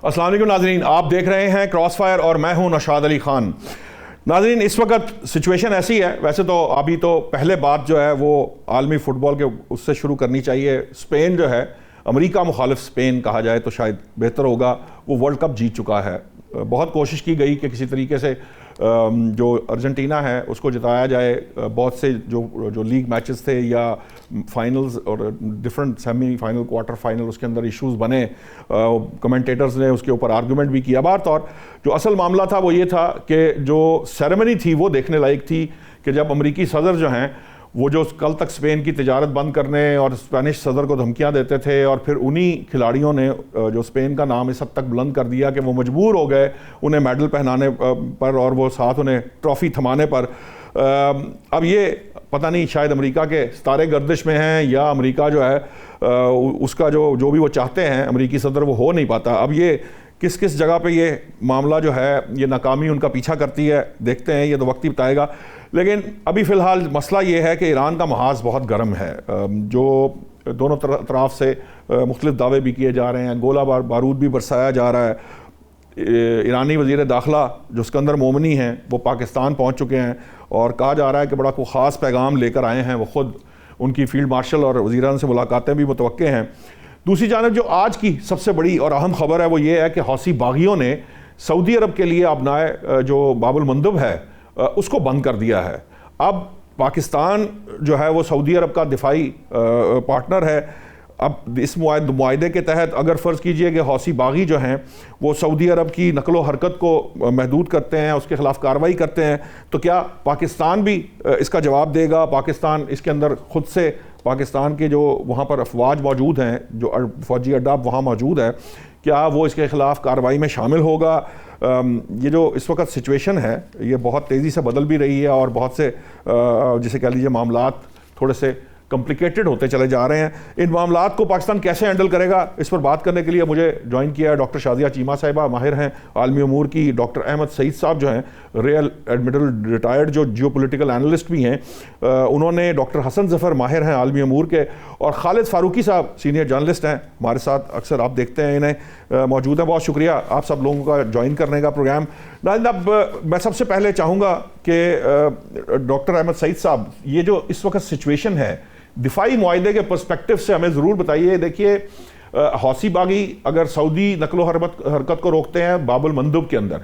السلام علیکم ناظرین، آپ دیکھ رہے ہیں کراس فائر اور میں ہوں نشاد علی خان۔ ناظرین، اس وقت سچویشن ایسی ہے، ویسے تو ابھی تو پہلے بات جو ہے وہ عالمی فٹ بال کے اس سے شروع کرنی چاہیے۔ اسپین جو ہے، امریکہ مخالف اسپین کہا جائے تو شاید بہتر ہوگا، وہ ورلڈ کپ جیت چکا ہے۔ بہت کوشش کی گئی کہ کسی طریقے سے جو ارجنٹینا ہے اس کو جتایا جائے۔ بہت سے جو لیگ میچز تھے یا فائنلز اور different semi final, quarter final, اس کے اندر ایشوز بنے، کمنٹیٹرز نے اس کے اوپر آرگومنٹ بھی کیا۔ بہر طور جو اصل معاملہ تھا وہ یہ تھا کہ جو سیریمنی تھی وہ دیکھنے لائق تھی کہ جب امریکی صدر جو ہیں وہ جو کل تک اسپین کی تجارت بند کرنے اور اسپینش صدر کو دھمکیاں دیتے تھے، اور پھر انہی کھلاڑیوں نے جو اسپین کا نام اس حد تک بلند کر دیا کہ وہ مجبور ہو گئے انہیں میڈل پہنانے پر اور وہ ساتھ انہیں ٹرافی تھمانے پر۔ اب یہ پتہ نہیں شاید امریکہ کے ستارے گردش میں ہیں یا امریکہ جو ہے اس کا جو بھی وہ چاہتے ہیں امریکی صدر وہ ہو نہیں پاتا۔ اب یہ کس جگہ پہ یہ معاملہ جو ہے یہ ناکامی ان کا پیچھا کرتی ہے، دیکھتے ہیں، یہ تو وقت ہی بتائے گا۔ لیکن ابھی فی الحال مسئلہ یہ ہے کہ ایران کا محاذ بہت گرم ہے، جو دونوں طرف سے مختلف دعوے بھی کیے جا رہے ہیں، گولہ بارود بھی برسایا جا رہا ہے۔ ایرانی وزیر داخلہ جو اسکندر مومنی ہیں وہ پاکستان پہنچ چکے ہیں، اور کہا جا رہا ہے کہ بڑا کوئی خاص پیغام لے کر آئے ہیں، وہ خود ان کی فیلڈ مارشل اور وزیران سے ملاقاتیں بھی متوقع ہیں۔ دوسری جانب جو آج کی سب سے بڑی اور اہم خبر ہے وہ یہ ہے کہ حوثی باغیوں نے سعودی عرب کے لیے آبنائے جو باب المندب ہے اس کو بند کر دیا ہے۔ اب پاکستان جو ہے وہ سعودی عرب کا دفاعی پارٹنر ہے۔ اب اس معاہدے کے تحت اگر فرض کیجئے کہ حوثی باغی جو ہیں وہ سعودی عرب کی نقل و حرکت کو محدود کرتے ہیں، اس کے خلاف کارروائی کرتے ہیں، تو کیا پاکستان بھی اس کا جواب دے گا؟ پاکستان اس کے اندر خود سے، پاکستان کے جو وہاں پر افواج موجود ہیں، جو فوجی اڈہ وہاں موجود ہے، کیا وہ اس کے خلاف کارروائی میں شامل ہوگا؟ یہ جو اس وقت سچویشن ہے یہ بہت تیزی سے بدل بھی رہی ہے، اور بہت سے جسے کہہ لیجیے معاملات تھوڑے سے کمپلیکیٹڈ ہوتے چلے جا رہے ہیں۔ ان معاملات کو پاکستان کیسے ہینڈل کرے گا، اس پر بات کرنے کے لیے مجھے جوائن کیا ہے ڈاکٹر شازیہ چیمہ صاحبہ، ماہر ہیں عالمی امور کی، ڈاکٹر احمد سعید صاحب جو ہیں ریئل ایڈمرل ریٹائرڈ جو جیو پولیٹیکل اینالسٹ بھی ہیں انہوں نے، ڈاکٹر حسن ظفر ماہر ہیں عالمی امور کے، اور خالد فاروقی صاحب سینئر جرنلسٹ ہیں ہمارے ساتھ، اکثر آپ دیکھتے ہیں انہیں، موجود ہیں۔ بہت شکریہ آپ سب لوگوں کا جوائن کرنے کا پروگرام۔ اب میں سب سے پہلے چاہوں گا کہ ڈاکٹر احمد سعید صاحب، یہ جو اس وقت سچویشن ہے دفاعی معاہدے کے پرسپیکٹو سے ہمیں ضرور بتائیے۔ دیکھیے، حوثی باغی اگر سعودی نقل و حرکت کو روکتے ہیں باب المندب کے اندر،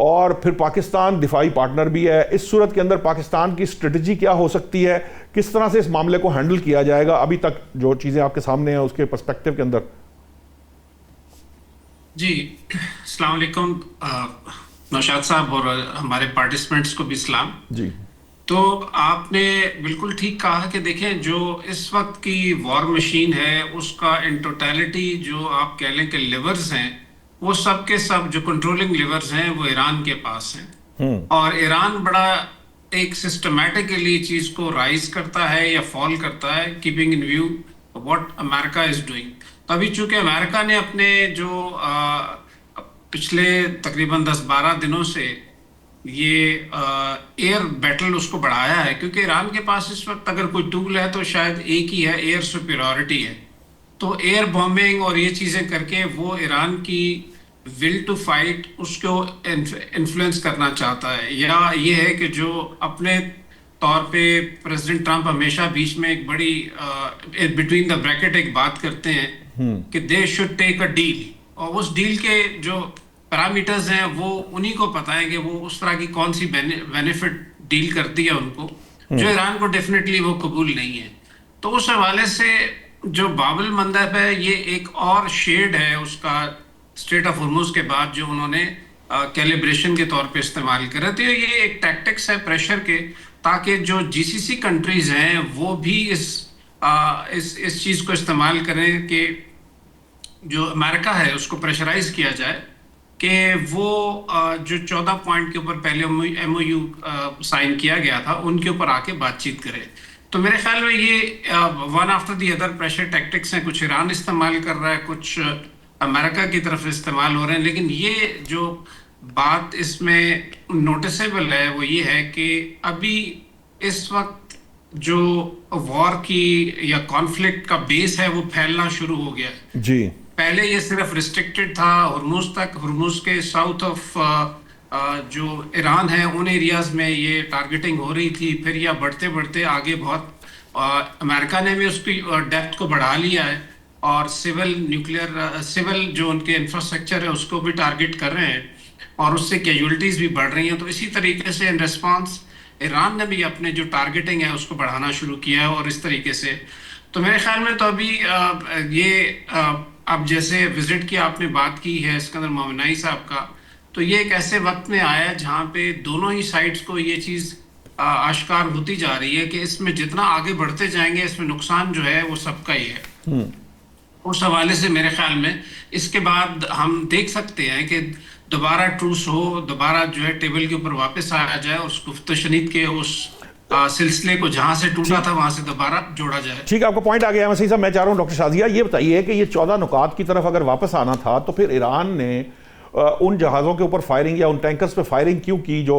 اور پھر پاکستان دفاعی پارٹنر بھی ہے، اس صورت کے اندر پاکستان کی اسٹریٹجی کیا ہو سکتی ہے؟ کس طرح سے اس معاملے کو ہینڈل کیا جائے گا ابھی تک جو چیزیں آپ کے سامنے ہیں اس کے پرسپیکٹو کے اندر؟ جی السلام علیکم نوشاد صاحب، اور ہمارے پارٹیسپینٹس کو بھی سلام۔ جی، تو آپ نے بالکل ٹھیک کہا کہ دیکھیں جو اس وقت کی وار مشین ہے اس کا ان ٹوٹیلٹی جو آپ کہہ لیں کہ لیورز ہیں، وہ سب کے سب جو کنٹرولنگ لیورز ہیں وہ ایران کے پاس ہیں، اور ایران بڑا ایک سسٹمیٹکلی چیز کو رائز کرتا ہے یا فال کرتا ہے، keeping in view what America is doing. تو ابھی چونکہ امریکہ نے اپنے جو پچھلے تقریباً 10-12 دنوں سے یہ ایئر بیٹل اس کو بڑھایا ہے، کیونکہ ایران کے پاس اس وقت اگر کوئی ٹول ہے تو شاید ایک ہی ہے، ایئر سپیریورٹی ہے۔ تو ایئر بومبنگ اور یہ چیزیں کر کے وہ ایران کی ول ٹو فائٹ اس کو انفلوئنس کرنا چاہتا ہے، یا یہ ہے کہ جو اپنے طور پہ پریزیڈنٹ ٹرمپ ہمیشہ بیچ میں ایک بڑی بٹوین دا بریکٹ ایک بات کرتے ہیں کہ they should take a deal, اور اس ڈیل کے جو پیرامیٹرز ہیں وہ انہی کو پتہ ہے کہ وہ اس طرح کی کون سی بینیفٹ ڈیل کرتی ہے ان کو، جو ایران کو ڈیفینیٹلی وہ قبول نہیں ہے۔ تو اس حوالے سے جو باب المندب ہے یہ ایک اور شیڈ ہے اس کا اسٹریٹ آف ہرمز کے بعد جو انہوں نے کیلیبریشن کے طور پہ استعمال کرے۔ تو یہ ایک ٹیکٹکس ہے پریشر کے، تاکہ جو جی سی سی کنٹریز ہیں وہ بھی اس چیز کو استعمال کریں کہ جو امریکہ ہے اس کو پریشرائز کیا جائے کہ وہ جو 14 پوائنٹ کے اوپر پہلے ایم او یو سائن کیا گیا تھا ان کے اوپر آ کے بات چیت کرے۔ تو میرے خیال میں یہ one after the other pressure tactics ہیں، کچھ ایران استعمال کر رہا ہے، کچھ امریکہ کی طرف استعمال ہو رہے ہیں، لیکن یہ جو بات اس میں نوٹسیبل ہے وہ یہ ہے کہ ابھی اس وقت جو وار کی یا کانفلکٹ کا بیس ہے وہ پھیلنا شروع ہو گیا ہے۔ جی، پہلے یہ صرف ریسٹرکٹڈ تھا ہرموز تک، ہرموز کے ساؤتھ آف جو ایران ہے ان ایریاز میں یہ ٹارگیٹنگ ہو رہی تھی، پھر یہ بڑھتے بڑھتے آگے بہت امریکہ نے بھی اس کی ڈیپتھ کو بڑھا لیا ہے، اور سول جو ان کے انفراسٹرکچر ہے اس کو بھی ٹارگیٹ کر رہے ہیں، اور اس سے کیجولٹیز بھی بڑھ رہی ہیں. تو اسی طریقے سے ان ریسپانس ایران نے بھی اپنے جو ٹارگیٹنگ ہے اس کو بڑھانا شروع کیا ہے. اور اس طریقے سے تو میرے خیال میں تو ابھی یہ اب جیسے وزٹ کی آپ نے بات کی ہے اسکندر مومنائی صاحب کا، تو یہ ایک ایسے وقت میں آیا ہے جہاں پہ دونوں ہی سائڈز کو یہ چیز آشکار ہوتی جا رہی ہے کہ اس میں جتنا آگے بڑھتے جائیں گے اس میں نقصان جو ہے وہ سب کا ہی ہے. اس حوالے سے میرے خیال میں اس کے بعد ہم دیکھ سکتے ہیں کہ دوبارہ ٹروس ہو، دوبارہ جو ہے ٹیبل کے اوپر واپس آیا جائے، اور اس گفت و شنید کے اس سلسلے کو جہاں سے ٹوٹا تھا وہاں سے دوبارہ جوڑا جائے. ٹھیک ہے، آپ کا پوائنٹ آ گیا مسیح صاحب. میں چاہ رہا ہوں ڈاکٹر شازیہ یہ بتائیے کہ یہ 14 نکات کی طرف اگر واپس آنا تھا تو پھر ایران نے ان جہازوں کے اوپر فائرنگ یا ان ٹینکرز پہ فائرنگ کیوں کی جو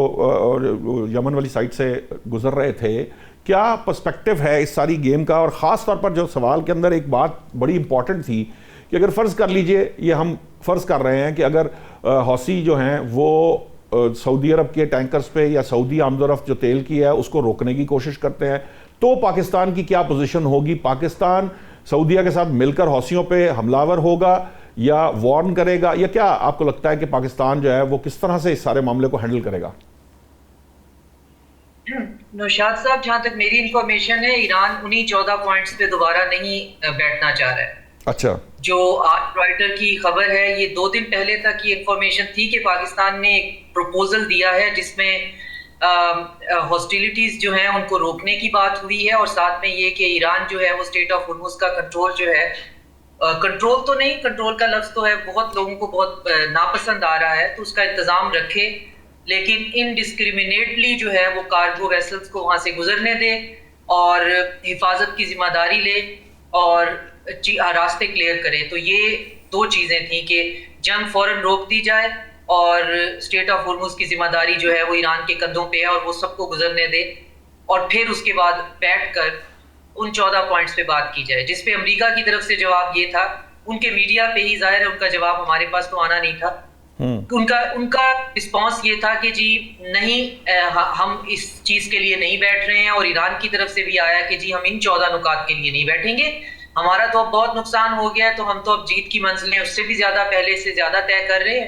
یمن والی سائٹ سے گزر رہے تھے؟ کیا پرسپیکٹو ہے اس ساری گیم کا؟ اور خاص طور پر جو سوال کے اندر ایک بات بڑی امپورٹنٹ تھی کہ اگر فرض کر لیجئے، یہ ہم فرض کر رہے ہیں کہ اگر حوثی جو ہیں وہ سعودی عرب کے ٹینکرز پہ یا سعودی آمد و رفت جو تیل کی ہے اس کو روکنے کی کوشش کرتے ہیں، تو پاکستان کی کیا پوزیشن ہوگی؟ پاکستان سعودیہ کے ساتھ مل کر حوثیوں پہ حملہ آور ہوگا یا وارن کرے گا، یا کیا آپ کو لگتا ہے کہ پاکستان جو ہے وہ کس طرح سے اس سارے معاملے کو ہینڈل کرے گا؟ نوشاد صاحب، جہاں تک میری انفارمیشن ہے ایران انہی 14 پوائنٹس پہ دوبارہ نہیں بیٹھنا چاہ رہا ہے. اچھا، جو آج رائٹر کی خبر ہے، یہ 2 دن پہلے تک یہ انفارمیشن تھی کہ پاکستان نے ایک پروپوزل دیا ہے جس میں ہاسٹیلیٹیز جو ہیں ان کو روکنے کی بات ہوئی ہے، اور ساتھ میں یہ کہ ایران جو ہے وہ اسٹیٹ آف ہرمز کا کنٹرول جو ہے، کنٹرول تو نہیں، کنٹرول کا لفظ تو ہے بہت لوگوں کو بہت ناپسند آ رہا ہے، تو اس کا انتظام رکھے، لیکن انڈسکریمنیٹلی جو ہے وہ کارگو ویسلز کو وہاں سے گزرنے دے اور حفاظت کی ذمہ داری لے اور راستے کلیئر کرے. تو یہ 2 چیزیں تھیں کہ جنگ فوراً روک دی جائے اور اسٹیٹ آف ہرمز کی ذمہ داری جو ہے وہ ایران کے کندھوں پہ ہے اور وہ سب کو گزرنے دے، اور پھر اس کے بعد بیٹھ کر ان 14 پوائنٹس پہ بات کی جائے، جس پہ امریکہ کی طرف سے جواب یہ تھا، ان کے میڈیا پہ ہی ظاہر ہے ان کا جواب ہمارے پاس تو آنا نہیں تھا. ان کا رسپانس یہ تھا کہ جی نہیں، ہم اس چیز کے لیے نہیں بیٹھ رہے ہیں، اور ایران کی طرف سے بھی آیا کہ جی ہم ان 14 نکات کے لیے نہیں بیٹھیں گے، ہمارا تو اب بہت نقصان ہو گیا ہے، تو ہم تو اب جیت کی منزلیں اس سے بھی زیادہ پہلے سے زیادہ طے کر رہے ہیں،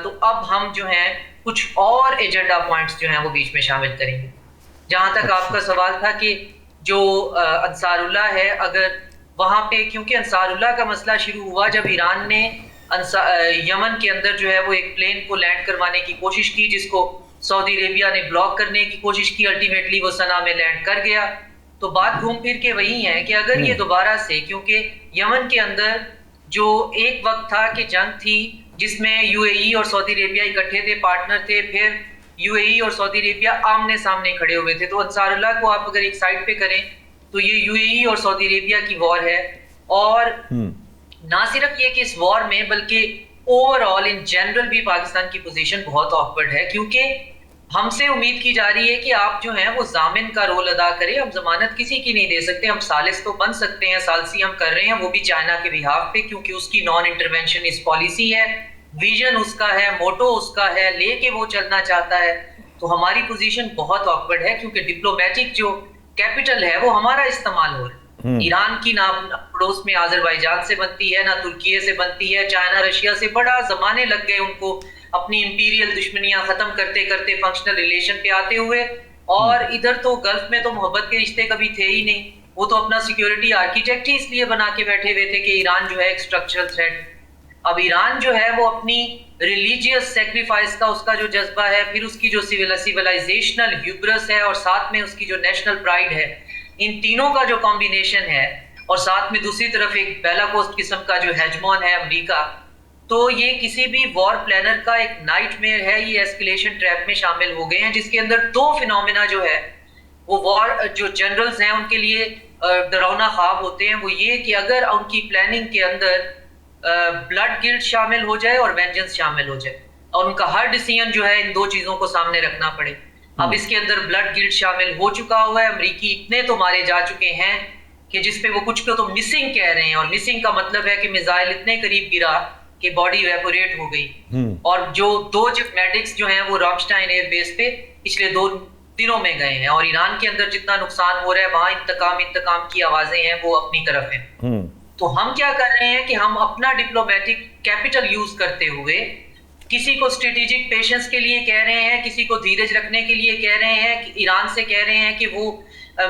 تو اب ہم جو ہیں کچھ اور ایجنڈا پوائنٹس جو ہیں وہ بیچ میں شامل کریں گے. جہاں تک آپ کا سوال تھا کہ جو انصار اللہ ہے، اگر وہاں پہ، کیونکہ انصار اللہ کا مسئلہ شروع ہوا جب ایران نے یمن کے اندر جو ہے وہ ایک پلین کو لینڈ کروانے کی کوشش کی، جس کو سعودی عربیہ نے بلاک کرنے کی کوشش کی، الٹیمیٹلی وہ صنعاء میں لینڈ کر گیا. تو بات گھوم پھر کے وہی ہے کہ اگر یہ دوبارہ سے، کیونکہ یمن کے اندر جو ایک وقت تھا کہ جنگ تھی جس میں یو اے ای اور سعودی عربیہ اکٹھے تھے، پارٹنر تھے، پھر یو اے ای اور سعودی عربیہ آمنے سامنے کھڑے ہوئے تھے، تو انصار اللہ کو آپ اگر ایک سائڈ پہ کریں تو یہ یو اے ای اور سعودی عربیہ کی وار ہے. اور نہ صرف یہ کہ اس وار میں، بلکہ اوور آل ان جنرل بھی پاکستان کی پوزیشن بہت آکورڈ ہے، کیونکہ ہم سے امید کی جا رہی ہے کہ آپ جو ہیں وہ ضامن کا رول ادا کریں. ہم ضمانت کسی کی نہیں دے سکتے، ہم ثالث تو بن سکتے ہیں، ثالثی ہم کر رہے ہیں، وہ بھی چائنا کے بہاف پہ، کیونکہ اس کی نان انٹرونشن اس پالیسی ہے، ویژن اس کا ہے، موٹو اس کا ہے، لے کے وہ چلنا چاہتا ہے. تو ہماری پوزیشن بہت آکورڈ ہے، کیونکہ ڈپلومیٹک جو کیپٹل ہے وہ ہمارا استعمال ہو رہا ہے. ایران کی نہ پڑوس میں آذربائیجان سے بنتی ہے، نہ ترکیے سے بنتی ہے، چائنا رشیا سے، بڑا زمانے لگ گئے ان کو اپنی امپیریل دشمنیاں ختم کرتے کرتے فنکشنل ریلیشن پہ آتے ہوئے. اور ادھر تو گلف میں تو محبت کے رشتے کبھی تھے ہی نہیں، وہ تو اپنا سیکیورٹی آرکیٹیکٹ ہی اس لیے بنا کے بیٹھے ہوئے تھے کہ ایران جو ہے ایک اسٹرکچرل تھریٹ. اب ایران جو ہے وہ اپنی ریلیجیس سیکریفائس کا اس کا جو جذبہ ہے، پھر اس کی جو سیولائزیشنل ہیوبرس ہے، اور ساتھ میں اس کی جو نیشنل پرائیڈ ہے، ان تینوں کا جو کمبینیشن ہے، اور ساتھ میں دوسری طرف ایک بیلا کوسٹ قسم کا جو ہیجمون ہے امریکہ، تو یہ کسی بھی وار پلانر کا ایک نائٹ میئر ہے. یہ ایسکلیشن ٹریپ میں شامل ہو گئے ہیں، جس کے اندر 2 فینومینا جو ہے وہ وار جو جنرلز ہیں ان کے لیے ڈراؤنا خواب ہوتے ہیں. وہ یہ کہ اگر ان کی پلاننگ کے اندر بلڈ گلٹ شامل ہو جائے اور وینجنس شامل ہو جائے، اور ان کا ہر ڈیسیژن جو ہے ان 2 چیزوں کو سامنے رکھنا پڑے. اب اس کے اندر بلڈ گلٹ شامل ہو چکا ہوا ہے، امریکی اتنے تو مارے جا چکے ہیں کہ جس پہ وہ کچھ کو تو مسنگ کہہ رہے ہیں, اور مسنگ کا مطلب ہے کہ میزائل اتنے قریب گرا کہ باڈی ایویپوریٹ ہو گئی. اور جو 2 میڈکس جو ہیں وہ رامشٹائن ایئر بیس پہ پچھلے 2 دنوں میں گئے ہیں, اور ایران کے اندر جتنا نقصان ہو رہا ہے وہاں انتقام کی آوازیں ہیں وہ اپنی طرف ہیں. تو ہم کیا کر رہے ہیں کہ ہم اپنا ڈپلومیٹک کیپٹل یوز کرتے ہوئے کسی کو اسٹریٹجک پیشنس کے لیے کہہ رہے ہیں, کسی کو دھیرج رکھنے کے لیے کہہ رہے ہیں, ایران سے کہہ رہے ہیں کہ وہ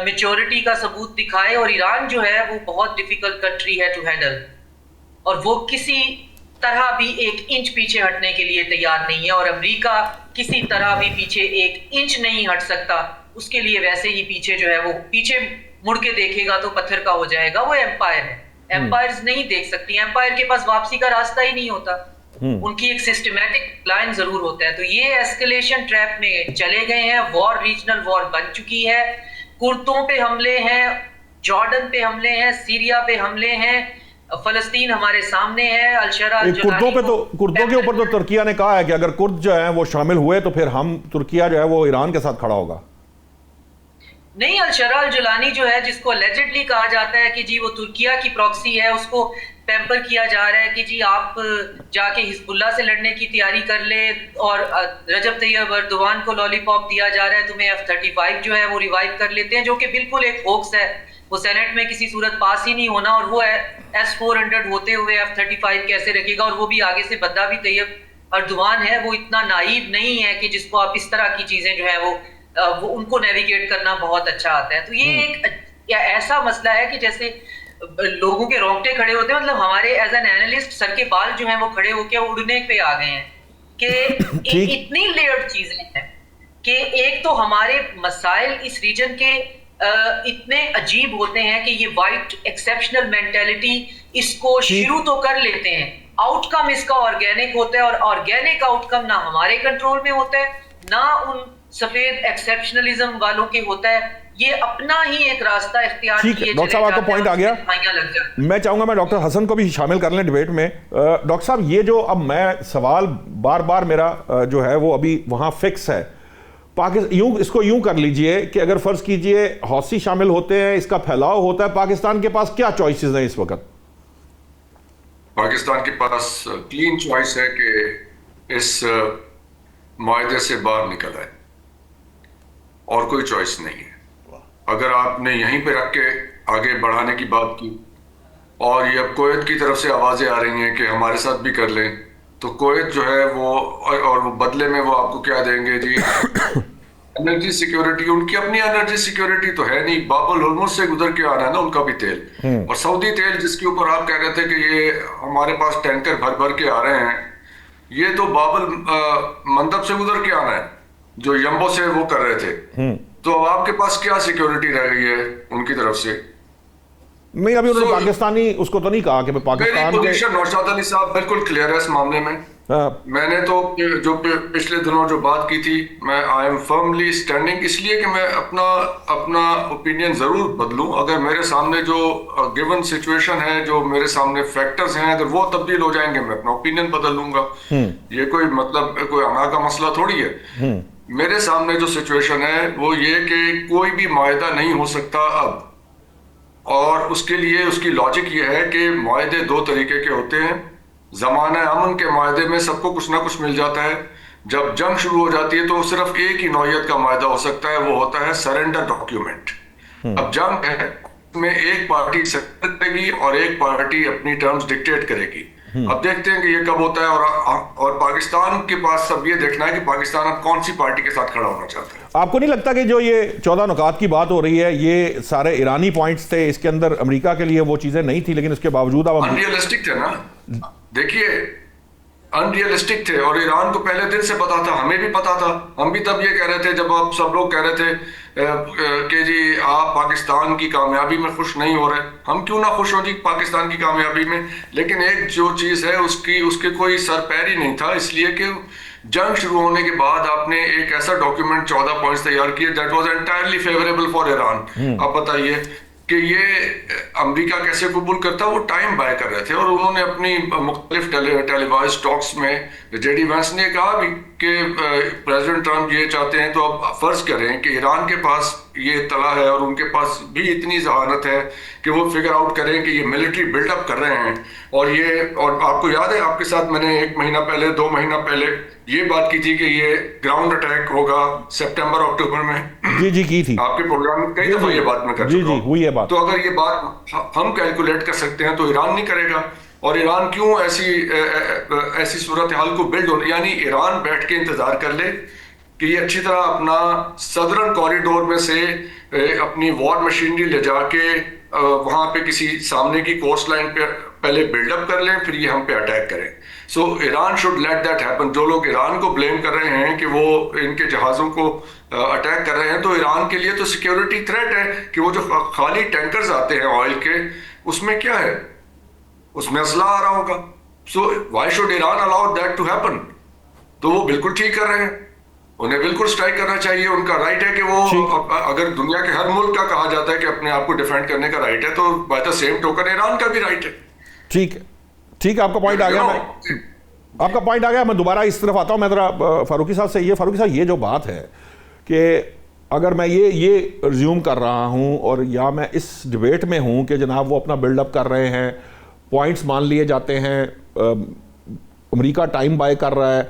میچورٹی کا ثبوت دکھائے, اور ایران جو ہے وہ بہت ڈیفیکلٹ کنٹری ہے ٹو ہینڈل, اور وہ کسی طرح بھی 1 انچ پیچھے ہٹنے کے لیے تیار نہیں ہے, اور امریکہ کسی طرح بھی پیچھے 1 انچ نہیں ہٹ سکتا. اس کے لیے ویسے ہی پیچھے جو ہے وہ پیچھے مڑ کے دیکھے گا تو پتھر کا ہو جائے گا. وہ ایمپائر ہے, ایمپائرز نہیں دیکھ سکتی, ایمپائر کے پاس واپسی کا راستہ ہی نہیں ہوتا, ان کی ایک سسٹمیٹک پلان ضرور ہوتا ہے. تو یہ ایسکلیشن ٹریپ میں چلے گئے ہیں, وار ریجنل وار بن چکی ہے, کردوں پہ حملے ہیں, جارڈن پہ حملے ہیں, سیریا پہ حملے ہیں, فلسطین ہمارے سامنے ہے. الشرا کردوں کے اوپر تو ترکیہ نے کہا ہے کہ اگر کرد جو ہیں وہ شامل ہوئے تو پھر ہم ترکیہ جو ہے وہ ایران کے ساتھ کھڑا ہوگا. نہیں, الشرا الجولانی جو ہے جس کو اللیجڈلی کہا جاتا ہے کہ جی وہ ترکیہ کی پراکسی ہے, اس کو پیمپر کیا جا رہا ہے کہ جی آپ جا کے حزب اللہ سے لڑنے کی تیاری کر لیں, اور رجب طیب ایردوان کو لالی پاپ دیا جا رہا ہے تمہیں F-35 جو ہے وہ ریوائیو کر لیتے ہیں, جو کہ بالکل ایک ہوکس ہے, وہ سینٹ میں کسی صورت پاس ہی نہیں ہونا, اور وہ S-400 ہوتے ہوئے F-35 کیسے رکھے گا, اور وہ بھی آگے سے بندہ بھی طیب ایردوان ہے, وہ اتنا نائیو نہیں ہے کہ جس کو آپ اس طرح کی چیزیں جو ہیں وہ ان کو نیویگیٹ کرنا بہت اچھا آتا ہے. تو یہ ایک ایسا مسئلہ ہے کہ جیسے لوگوں کے رونگٹے کھڑے ہوتے ہیں, مطلب ہمارے ایز این اینالسٹ سر کے بال جو ہیں وہ کھڑے ہو کے اڑنے پہ آ گئے ہیں کہ اتنی لیئرڈ چیزیں ہیں کہ ایک تو ہمارے مسائل اس ریجن کے اتنے عجیب ہوتے ہیں کہ یہ وائٹ ایکسیپشنل مینٹیلٹی اس کو شروع تو کر لیتے ہیں, آؤٹ کم اس کا آرگینک ہوتا ہے, اور آرگینک آؤٹ کم نہ ہمارے کنٹرول میں ہوتا ہے نہ ان سفید ایکسیپشنلزم والوں کے ہوتا ہے. یہ اپنا ہی ایک راستہ اختیار کیے. ڈاکٹر صاحب آپ کو پوائنٹ آ گیا, میں چاہوں گا میں ڈاکٹر حسن کو بھی شامل کر لیں ڈیبیٹ میں. ڈاکٹر صاحب یہ جو اب میں سوال بار بار میرا جو ہے وہ ابھی وہاں فکس ہے, اس کو یوں کر لیجئے کہ اگر فرض کیجئے حوثی شامل ہوتے ہیں, اس کا پھیلاؤ ہوتا ہے, پاکستان کے پاس کیا چوائسز ہیں اس وقت؟ پاکستان کے پاس کلین چوائس ہے کہ اس معاہدے سے باہر نکل آئے, اور کوئی چوائس نہیں ہے. اگر آپ نے یہیں پہ رکھ کے آگے بڑھانے کی بات کی, اور یہ اب کویت کی طرف سے آوازیں آ رہی ہیں کہ ہمارے ساتھ بھی کر لیں, تو کویت جو ہے وہ اور وہ بدلے میں وہ آپ کو کیا دیں گے جی, انرجی سیکیورٹی. ان کی اپنی انرجی سیکیورٹی تو ہے نہیں, باب الہرمز سے گزر کے آنا ہے نا ان کا بھی تیل, اور سعودی تیل جس کے اوپر آپ کہہ رہے تھے کہ یہ ہمارے پاس ٹینکر بھر بھر کے آ رہے ہیں, یہ تو باب المندب سے گزر کے آنا ہے جو یمبو سے وہ کر رہے تھے. تو آپ کے پاس کیا سیکیورٹی رہ گئی ہے ان کی طرف سے؟ نہیں, ابھی انہوں نے پاکستانی اس کو تو نہیں کہا کہ پاکستان میری پوزیشن نوشاد علی صاحب بالکل کلیئر ہے اس معاملے میں. میں نے تو جو پچھلے دنوں جو بات کی تھی, میں آئی ایم فرملی اسٹینڈنگ, اس لیے کہ میں اپنا اوپینین ضرور بدلوں اگر میرے سامنے جو گیون سچویشن ہے, جو میرے سامنے فیکٹرز ہیں, اگر وہ تبدیل ہو جائیں گے میں اپنا اوپینین بدل لوں گا. یہ کوئی مطلب کوئی انا کا مسئلہ تھوڑی ہے. میرے سامنے جو سچویشن ہے وہ یہ کہ کوئی بھی معاہدہ نہیں ہو سکتا اب, اور اس کے لیے اس کی لاجک یہ ہے کہ معاہدے 2 طریقے کے ہوتے ہیں. زمانہ امن کے معاہدے میں سب کو کچھ نہ کچھ مل جاتا ہے, جب جنگ شروع ہو جاتی ہے تو صرف ایک ہی نوعیت کا معاہدہ ہو سکتا ہے, وہ ہوتا ہے سرنڈر ڈاکیومنٹ. اب جنگ ہے میں ایک پارٹی سرنڈر کرے گی اور ایک پارٹی اپنی ٹرمز ڈکٹیٹ کرے گی. اب دیکھتے ہیں کہ یہ کب ہوتا ہے, اور پاکستان کے پاس سب یہ دیکھنا ہے کہ پاکستان اب کون سی پارٹی کے ساتھ کھڑا ہونا چاہتا ہے. آپ کو نہیں لگتا کہ جو یہ 14 نکات کی بات ہو رہی ہے یہ سارے ایرانی پوائنٹس تھے, اس کے اندر امریکہ کے لیے وہ چیزیں نہیں تھی, لیکن اس کے باوجود اب انریلسٹک تھے نا, دیکھیے انریلسٹک تھے, اور ایران کو پہلے دن سے پتا تھا, ہمیں بھی پتا تھا. ہم بھی تب یہ کہہ رہے تھے جب آپ سب لوگ کہہ رہے تھے کہ جی آپ پاکستان کی کامیابی میں خوش نہیں ہو رہے, ہم کیوں نہ خوش ہو جی پاکستان کی کامیابی میں, لیکن ایک جو چیز ہے اس کے کوئی سر پیر ہی نہیں تھا, اس لیے کہ جنگ شروع ہونے کے بعد آپ نے ایک ایسا ڈاکیومنٹ 14 پوائنٹس تیار کیے that was entirely favourable for Iran. آپ بتائیے کہ یہ امریکہ کیسے قبول کرتا, وہ ٹائم بائی کر رہے تھے, اور انہوں نے اپنی مختلف ٹیلی وائز ٹاکس میں جے ڈی وینس نے کہا بھی کہ پریزیڈنٹ ٹرمپ یہ چاہتے ہیں, تو اب فرض کریں کہ ایران کے پاس یہ اطلاع ہے اور ان کے پاس بھی اتنی ذہانت ہے کہ وہ فگر آؤٹ کریں کہ یہ ملٹری بلڈ اپ کر رہے ہیں. اور آپ کو یاد ہے آپ کے ساتھ میں نے 1 مہینہ پہلے 2 مہینہ پہلے یہ بات کی تھی کہ یہ گراؤنڈ اٹیک ہوگا سپٹمبر اکتوبر میں. جی کی تھی آپ کے پروگرام میں کئی دفعہ یہ بات میں کر چکا ہوں. تو اگر یہ بات ہم کیلکولیٹ کر سکتے ہیں تو ایران نہیں کرے گا. اور ایران کیوں ایسی صورتحال کو بلڈ ہو, یعنی ایران بیٹھ کے انتظار کر لے کہ یہ اچھی طرح اپنا صدرن کوریڈور میں سے اپنی وار مشینری لے جا کے وہاں پہ کسی سامنے کی کوسٹ لائن پہ پہلے بلڈ اپ کر لیں, پھر یہ ہم پہ اٹیک کریں. So Iran should let that happen. جو لوگ ایران کو بلیم کر رہے ہیں کہ وہ ان کے جہازوں کو اٹیک کر رہے ہیں, تو ایران کے لیے تو سیکیورٹی تھریٹ ہے کہ وہ جو خالی ٹینکرز آتے ہیں آئل کے, اس میں کیا ہے, اس میں اسلحہ آ رہا ہوگا. So why should Iran allow that to happen. تو وہ بالکل ٹھیک کر رہے ہیں, انہیں بالکل سٹرائک کرنا چاہیے. ان کا رائٹ ہے کہ وہ, اگر دنیا کے ہر ملک کا کہا جاتا ہے کہ اپنے آپ کو ڈیفینڈ کرنے کا رائٹ ہے, تو by the same token Iran کا بھی رائٹ ہے. ٹھیک ہے, آپ کا پوائنٹ آ گیا. میں دوبارہ اس طرف آتا ہوں. میں ذرا فاروقی صاحب سے, فاروقی صاحب یہ جو بات ہے کہ اگر میں یہ ریزیوم کر رہا ہوں اور یا میں اس ڈیبیٹ میں ہوں کہ جناب وہ اپنا بلڈ اپ کر رہے ہیں, پوائنٹس مان لیے جاتے ہیں, امریکہ ٹائم بائی کر رہا ہے,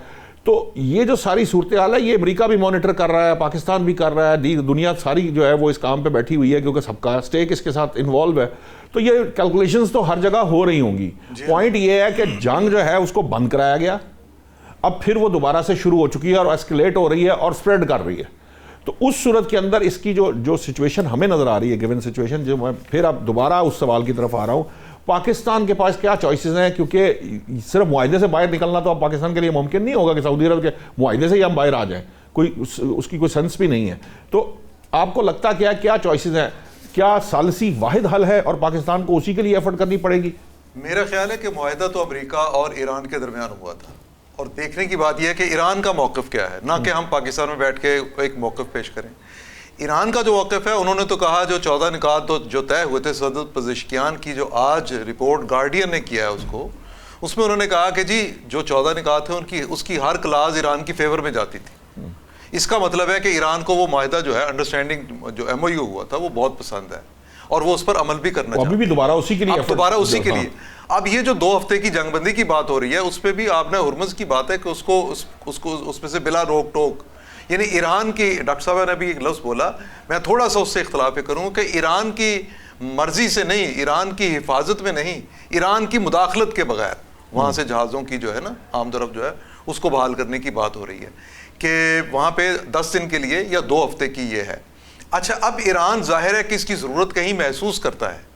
تو یہ جو ساری صورتحال ہے یہ امریکہ بھی مانیٹر کر رہا ہے, پاکستان بھی کر رہا ہے, دنیا ساری جو ہے وہ اس کام پہ بیٹھی ہوئی ہے کیونکہ سب کا اسٹیک اس کے ساتھ انوالو ہے. تو یہ کیلکولیشنز تو ہر جگہ ہو رہی ہوں گی. پوائنٹ یہ ہے کہ جنگ جو ہے اس کو بند کرایا گیا, اب پھر وہ دوبارہ سے شروع ہو چکی ہے اور ایسکلیٹ ہو رہی ہے اور سپریڈ کر رہی ہے. تو اس صورت کے اندر اس کی جو سچویشن ہمیں نظر آ رہی ہے, گیون سچویشن, جو میں پھر اب دوبارہ اس سوال کی طرف آ رہا ہوں, پاکستان کے پاس کیا چوائسز ہیں؟ کیونکہ صرف معاہدے سے باہر نکلنا تو اب پاکستان کے لیے ممکن نہیں ہوگا کہ سعودی عرب کے معاہدے سے ہی ہم باہر آ جائیں, اس کی کوئی سینس بھی نہیں ہے. تو آپ کو لگتا کیا چوائسز ہیں؟ کیا ثالثی واحد حل ہے اور پاکستان کو اسی کے لیے ایفرٹ کرنی پڑے گی؟ میرا خیال ہے کہ معاہدہ تو امریکہ اور ایران کے درمیان ہوا تھا, اور دیکھنے کی بات یہ ہے کہ ایران کا موقف کیا ہے, نہ کہ ہم پاکستان میں بیٹھ کے ایک موقف پیش کریں. ایران کا جو موقف ہے, انہوں نے تو کہا جو 14 نکات جو طے ہوئے تھے صدر پزشکیان کی, جو آج رپورٹ گارڈین نے کیا ہے اس میں انہوں نے کہا کہ جی جو 14 نکات ہیں اس کی ہر کلاز ایران کی فیور میں جاتی تھی. اس کا مطلب ہے کہ ایران کو وہ معاہدہ جو ہے انڈرسٹینڈنگ جو MOU ہوا تھا وہ بہت پسند ہے اور وہ اس پر عمل بھی کرنا چاہتا ہے. دوبارہ اسی کے لیے اب یہ جو 2 ہفتے کی جنگ بندی کی بات ہو رہی ہے, اس پہ بھی آپ نے ہرمز کی بات ہے کہ اس کو اس میں سے بلا روک ٹوک, یعنی ایران کی, ڈاکٹر صاحب نے ابھی ایک لفظ بولا, میں تھوڑا سا اس سے اختلاف کروں کہ ایران کی مرضی سے نہیں, ایران کی حفاظت میں نہیں, ایران کی مداخلت کے بغیر وہاں سے جہازوں کی جو ہے نا عام طرف جو ہے اس کو بحال کرنے کی بات ہو رہی ہے کہ وہاں پہ 10 دن کے لیے یا 2 ہفتے کی یہ ہے. اچھا, اب ایران ظاہر ہے کہ اس کی ضرورت کہیں محسوس کرتا ہے.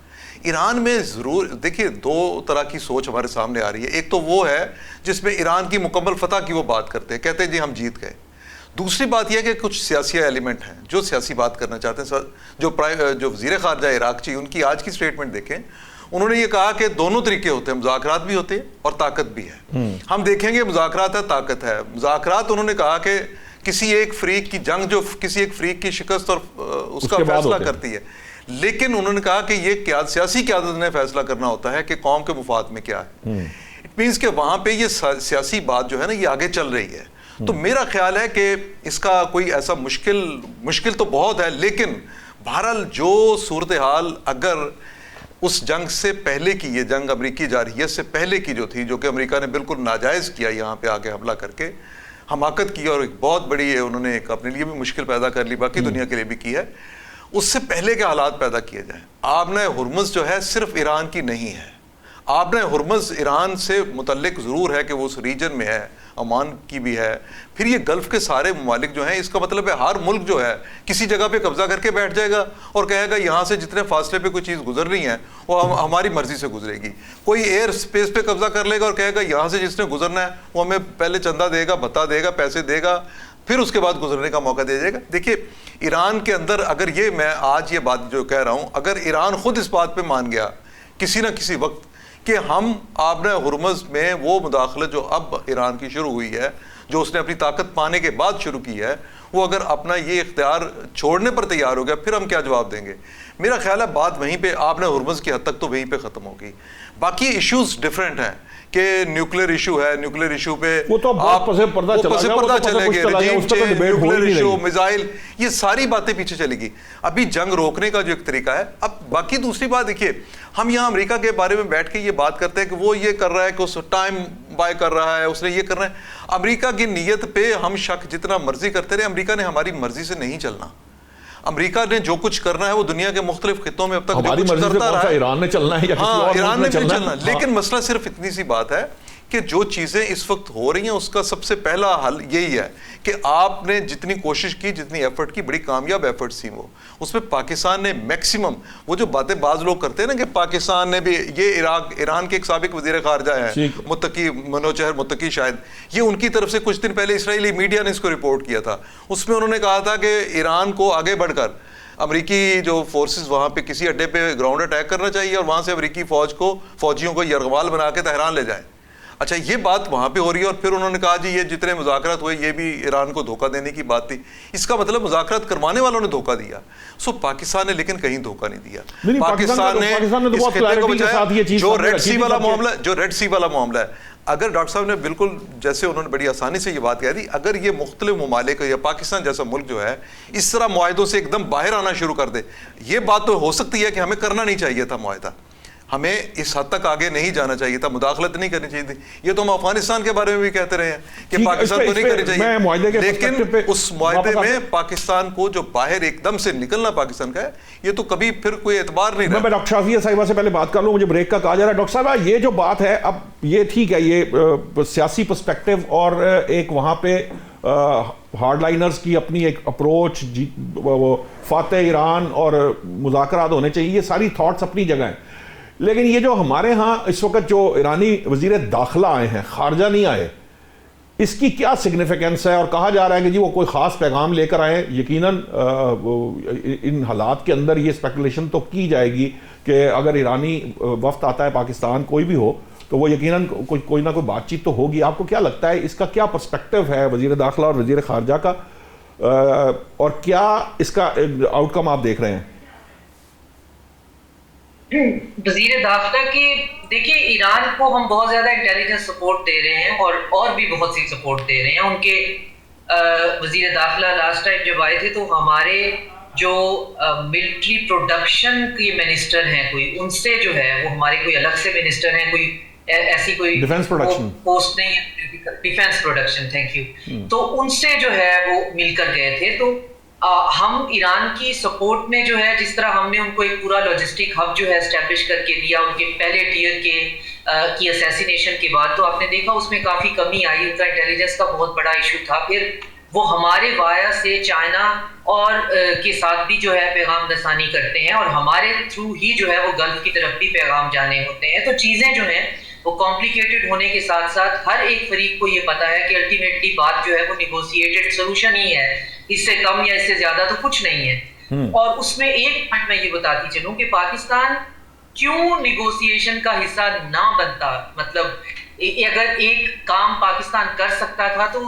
ایران میں ضرور دیکھیے 2 طرح کی سوچ ہمارے سامنے آ رہی ہے. ایک تو وہ ہے جس میں ایران کی مکمل فتح کی وہ بات کرتے ہیں, کہتے ہیں جی ہم جیت گئے. دوسری بات یہ ہے کہ کچھ سیاسی ایلیمنٹ ہیں جو سیاسی بات کرنا چاہتے ہیں. جو وزیر خارجہ عراقچی, ان کی آج کی سٹیٹمنٹ دیکھیں, انہوں نے یہ کہا کہ دونوں طریقے ہوتے ہیں, مذاکرات بھی ہوتے ہیں اور طاقت بھی ہے. ہم دیکھیں گے مذاکرات ہے, طاقت ہے. مذاکرات انہوں نے کہا کہ کسی ایک فریق کی جنگ جو کسی ایک فریق کی شکست اور اس کا فیصلہ کرتی ہے, لیکن انہوں نے کہا کہ یہ سیاسی قیادت نے فیصلہ کرنا ہوتا ہے کہ قوم کے مفاد میں کیا ہے. اٹ مینس کہ وہاں پہ یہ سیاسی بات جو ہے نا یہ آگے چل رہی ہے. تو میرا خیال ہے کہ اس کا کوئی ایسا مشکل تو بہت ہے, لیکن بہرحال جو صورتحال اگر اس جنگ سے پہلے کی, یہ جنگ امریکی جارحیت سے پہلے کی جو تھی, جو کہ امریکہ نے بالکل ناجائز کیا, یہاں پہ آگے حملہ کر کے حماقت کی اور ایک بہت بڑی ہے, انہوں نے ایک اپنے لیے بھی مشکل پیدا کر لی, باقی دنیا کے لیے بھی کی ہے, اس سے پہلے کے حالات پیدا کیے جائیں. آپ نے ہرمز جو ہے صرف ایران کی نہیں ہے, آپ نے ہرمز ایران سے متعلق ضرور ہے کہ وہ اس ریجن میں ہے, عمان کی بھی ہے, پھر یہ گلف کے سارے ممالک جو ہیں, اس کا مطلب ہے ہر ملک جو ہے کسی جگہ پہ قبضہ کر کے بیٹھ جائے گا اور کہے گا یہاں سے جتنے فاصلے پہ کوئی چیز گزر رہی ہے وہ ہماری مرضی سے گزرے گی. کوئی ایئر اسپیس پہ قبضہ کر لے گا اور کہے گا یہاں سے جس نے گزرنا ہے وہ ہمیں پہلے چندہ دے گا, بھتہ دے گا, پیسے دے گا, پھر اس کے بعد گزرنے کا موقع دے جائے گا. دیکھیے ایران کے اندر اگر یہ, میں آج یہ بات جو کہہ رہا ہوں, اگر ایران خود اس بات پہ مان گیا کسی نہ کسی وقت کہ ہم آپ نے ہرمز میں وہ مداخلت جو اب ایران کی شروع ہوئی ہے, جو اس نے اپنی طاقت پانے کے بعد شروع کی ہے, وہ اگر اپنا یہ اختیار چھوڑنے پر تیار ہو گیا پھر ہم کیا جواب دیں گے؟ میرا خیال ہے بات وہیں پہ آپ نے ہرمز کی حد تک تو وہیں پہ ختم ہوگی. باقی ایشوز ڈفرینٹ ہیں کہ نیوکلیر ایشو ہے, نیوکلیر ایشو پہ وہ تو بہت پسے پردہ چلے گئے, regime change, nuclear issue, missile, یہ ساری باتیں پیچھے چلے گی. ابھی جنگ روکنے کا جو ایک طریقہ ہے. اب باقی دوسری بات دیکھیے, ہم یہاں امریکہ کے بارے میں بیٹھ کے یہ بات کرتے ہیں کہ وہ یہ کر رہا ہے, کہ اس ٹائم بائی کر رہا ہے, اس نے یہ کرنا ہے. امریکہ کی نیت پہ ہم شک جتنا مرضی کرتے رہے, امریکہ نے ہماری مرضی سے نہیں چلنا. امریکہ نے جو کچھ کرنا ہے وہ دنیا کے مختلف خطوں میں اب تک جو کچھ کرتا رہا ہے, ایران نے چلنا ہے یا کسی اور ایران نے بھی چلنا. ہے. لیکن مسئلہ صرف اتنی سی بات ہے کہ جو چیزیں اس وقت ہو رہی ہیں اس کا سب سے پہلا حل یہی ہے کہ آپ نے جتنی کوشش کی, جتنی ایفرٹ کی, بڑی کامیاب ایفرٹس تھیں وہ, اس میں پاکستان نے میکسیمم, وہ جو باتیں بعض لوگ کرتے ہیں نا کہ پاکستان نے بھی, یہ ایران کے ایک سابق وزیر خارجہ ہیں متقی منوچہر متقی شاید, یہ ان کی طرف سے کچھ دن پہلے اسرائیلی میڈیا نے اس کو رپورٹ کیا تھا. اس میں انہوں نے کہا تھا کہ ایران کو آگے بڑھ کر امریکی جو فورسز وہاں پہ کسی اڈے پہ گراؤنڈ اٹیک کرنا چاہیے اور وہاں سے امریکی فوجیوں کو یرغمال بنا کے تہران لے جائیں. اچھا, یہ بات وہاں پہ ہو رہی ہے. اور پھر انہوں نے کہا جی یہ جتنے مذاکرات ہوئے یہ بھی ایران کو دھوکہ دینے کی بات تھی. اس کا مطلب مذاکرات کروانے والوں نے دھوکہ دیا. پاکستان نے لیکن کہیں دھوکہ نہیں دیا. پاکستان نے اس خطے کو بچایا. جو ریڈ سی والا معاملہ ہے, اگر ڈاکٹر صاحب نے بالکل جیسے انہوں نے بڑی آسانی سے یہ بات کہہ دی, اگر یہ مختلف ممالک یا پاکستان جیسا ملک جو ہے اس طرح معاہدوں سے ایک دم باہر آنا شروع کر دے, یہ بات تو ہو سکتی ہے کہ ہمیں کرنا نہیں چاہیے تھا معاہدہ, ہمیں اس حد تک آگے نہیں جانا چاہیے تھا, مداخلت نہیں کرنی چاہیے تھی. یہ تو ہم افغانستان کے بارے میں بھی کہتے رہے ہیں کہ پاکستان کو نہیں کرنی چاہیے, لیکن اس معاہدے میں پاکستان کو جو باہر ایک دم سے نکلنا پاکستان کا ہے, یہ تو کبھی پھر کوئی اعتبار نہیں رہا. میں ڈاکٹر شافیہ صاحبہ سے پہلے بات کر لوں, مجھے بریک کا کہا جا رہا ہے. ڈاکٹر صاحبہ یہ جو بات ہے, اب یہ ٹھیک ہے, یہ سیاسی پرسپیکٹو اور ایک وہاں پہ ہارڈ لائنرز کی اپنی ایک اپروچ, فاتح ایران اور مذاکرات ہونے چاہیے, یہ ساری تھاٹس اپنی جگہ ہیں. لیکن یہ جو ہمارے ہاں اس وقت جو ایرانی وزیر داخلہ آئے ہیں, خارجہ نہیں آئے, اس کی کیا سگنیفیکنس ہے؟ اور کہا جا رہا ہے کہ جی وہ کوئی خاص پیغام لے کر آئے. یقیناً ان حالات کے اندر یہ اسپیکولیشن تو کی جائے گی کہ اگر ایرانی وفد آتا ہے پاکستان, کوئی بھی ہو, تو وہ یقیناً کوئی نہ کوئی بات چیت تو ہوگی. آپ کو کیا لگتا ہے اس کا کیا پرسپیکٹو ہے وزیر داخلہ اور وزیر خارجہ کا, اور کیا اس کا آؤٹ کم آپ دیکھ رہے ہیں؟ وزیر داخلہ کی دیکھیے, ایران کو ہم بہت زیادہ انٹیلیجنس سپورٹ دے رہے ہیں اور بھی بہت سی سپورٹ دے رہے ہیں. ان کے وزیر داخلہ لاسٹ ٹائم جب آئے تھے تو ہمارے جو ملٹری پروڈکشن کے منسٹر ہیں کوئی, ان سے جو ہے وہ ہمارے کوئی الگ سے منسٹر ہیں, کوئی ایسی کوئی ڈیفنس پروڈکشن پوسٹ نہیں ہے, ڈیفنس پروڈکشن, تھینک یو. تو ان سے جو ہے وہ مل کر گئے تھے. تو ہم ایران کی سپورٹ میں جو ہے, جس طرح ہم نے ان کو ایک پورا لاجسٹک ہب جو ہے اسٹیبلش کر کے دیا ان کے پہلے ٹیئر کی اسیسینیشن کے بعد, تو آپ نے دیکھا اس میں کافی کمی آئی. ان کا انٹیلیجنس کا بہت بڑا ایشو تھا. پھر وہ ہمارے وایا سے چائنا اور کے ساتھ بھی جو ہے پیغام رسانی کرتے ہیں, اور ہمارے تھرو ہی جو ہے وہ گلف کی طرف بھی پیغام جانے ہوتے ہیں. تو چیزیں جو ہیں وہ کمپلیکیٹڈ ہونے کے ساتھ ساتھ ہر ایک فریق کو یہ پتا ہے کہ الٹیمیٹلی بات جو ہے وہ نیگوسیٹڈ سولوشن ہی ہے, اس سے کم یا اس سے زیادہ تو کچھ نہیں ہے. اور اس میں ایک پوائنٹ میں یہ بتاتی چلوں کہ پاکستان کیوں نیگوسیشن کا حصہ نہ بنتا, مطلب اگر ایک کام پاکستان کر سکتا تھا تو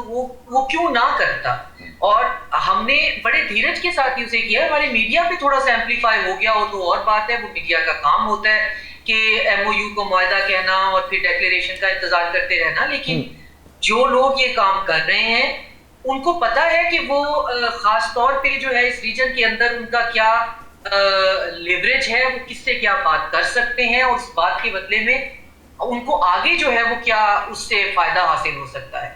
وہ کیوں نہ کرتا. اور ہم نے بڑے دھیرج کے ساتھ اسے کیا. ہمارے میڈیا پہ تھوڑا سا ایمپلیفائی ہو گیا ہو تو اور بات ہے, وہ میڈیا کا کام ہوتا ہے کہ ایم او یو کو معاہدہ کہنا اور پھر ڈیکلیریشن کا انتظار کرتے رہنا. لیکن جو لوگ یہ کام کر رہے ہیں ان کو پتا ہے کہ وہ خاص طور پہ جو ہے اس ریجن کے اندر ان کا کیا لیوریج ہے, وہ کس سے کیا بات کر سکتے ہیں, اور اس بات کے بدلے میں ان کو آگے جو ہے وہ کیا اس سے فائدہ حاصل ہو سکتا ہے.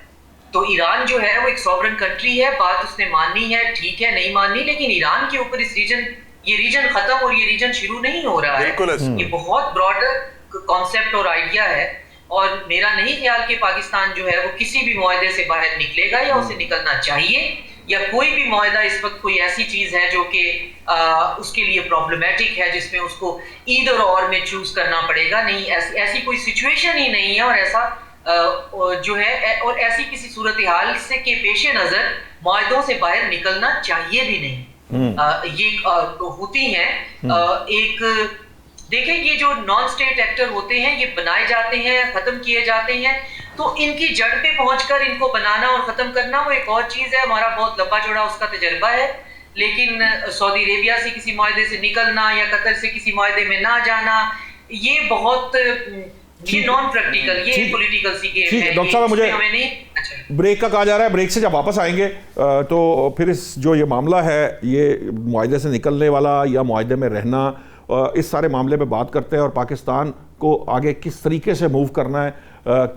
تو ایران جو ہے وہ ایک سوورن کنٹری ہے, بات اس نے ماننی ہے, ٹھیک ہے, نہیں ماننی, لیکن ایران کے اوپر اس ریجن, یہ ریجن ختم اور یہ ریجن شروع نہیں ہو رہا ہے. یہ بہت براڈر کانسیپٹ اور آئیڈیا ہے, اور میرا نہیں خیال کہ پاکستان جو ہے وہ کسی بھی معاہدے سے باہر نکلے گا یا اسے نکلنا چاہیے, یا کوئی بھی معاہدہ اس وقت کوئی ایسی چیز ہے جو کہ اس کے لیے پرابلمٹک ہے جس میں اس کو ایدر اور میں چوز کرنا پڑے گا. نہیں, ایسی کوئی سچویشن ہی نہیں ہے, اور ایسا جو ہے, اور ایسی کسی صورتحال سے کے پیش نظر معاہدوں سے باہر نکلنا چاہیے بھی نہیں. یہ ہوتی ہیں ایک, دیکھیں یہ جو نان اسٹیٹ ایکٹر ہوتے ہیں یہ بنائے جاتے ہیں, ختم کیے جاتے ہیں, تو ان کی جڑ پہ پہنچ کر ان کو بنانا اور ختم کرنا وہ ایک اور چیز ہے. ہمارا بہت لمبا چوڑا اس کا تجربہ ہے, لیکن سعودی عربیہ سے کسی معاہدے سے نکلنا یا قطر سے کسی معاہدے میں نہ جانا, یہ بہت یہ نان پریکٹیکل, یہ پولیٹیکل سی گیم ہے. ڈاکٹر صاحب مجھے ہمیں نہیں بریک کا کہا جا رہا ہے, بریک سے جب واپس آئیں گے تو پھر اس جو یہ معاملہ ہے یہ معاہدے سے نکلنے والا یا معاہدے میں رہنا, اس سارے معاملے پہ بات کرتے ہیں, اور پاکستان کو آگے کس طریقے سے موو کرنا ہے,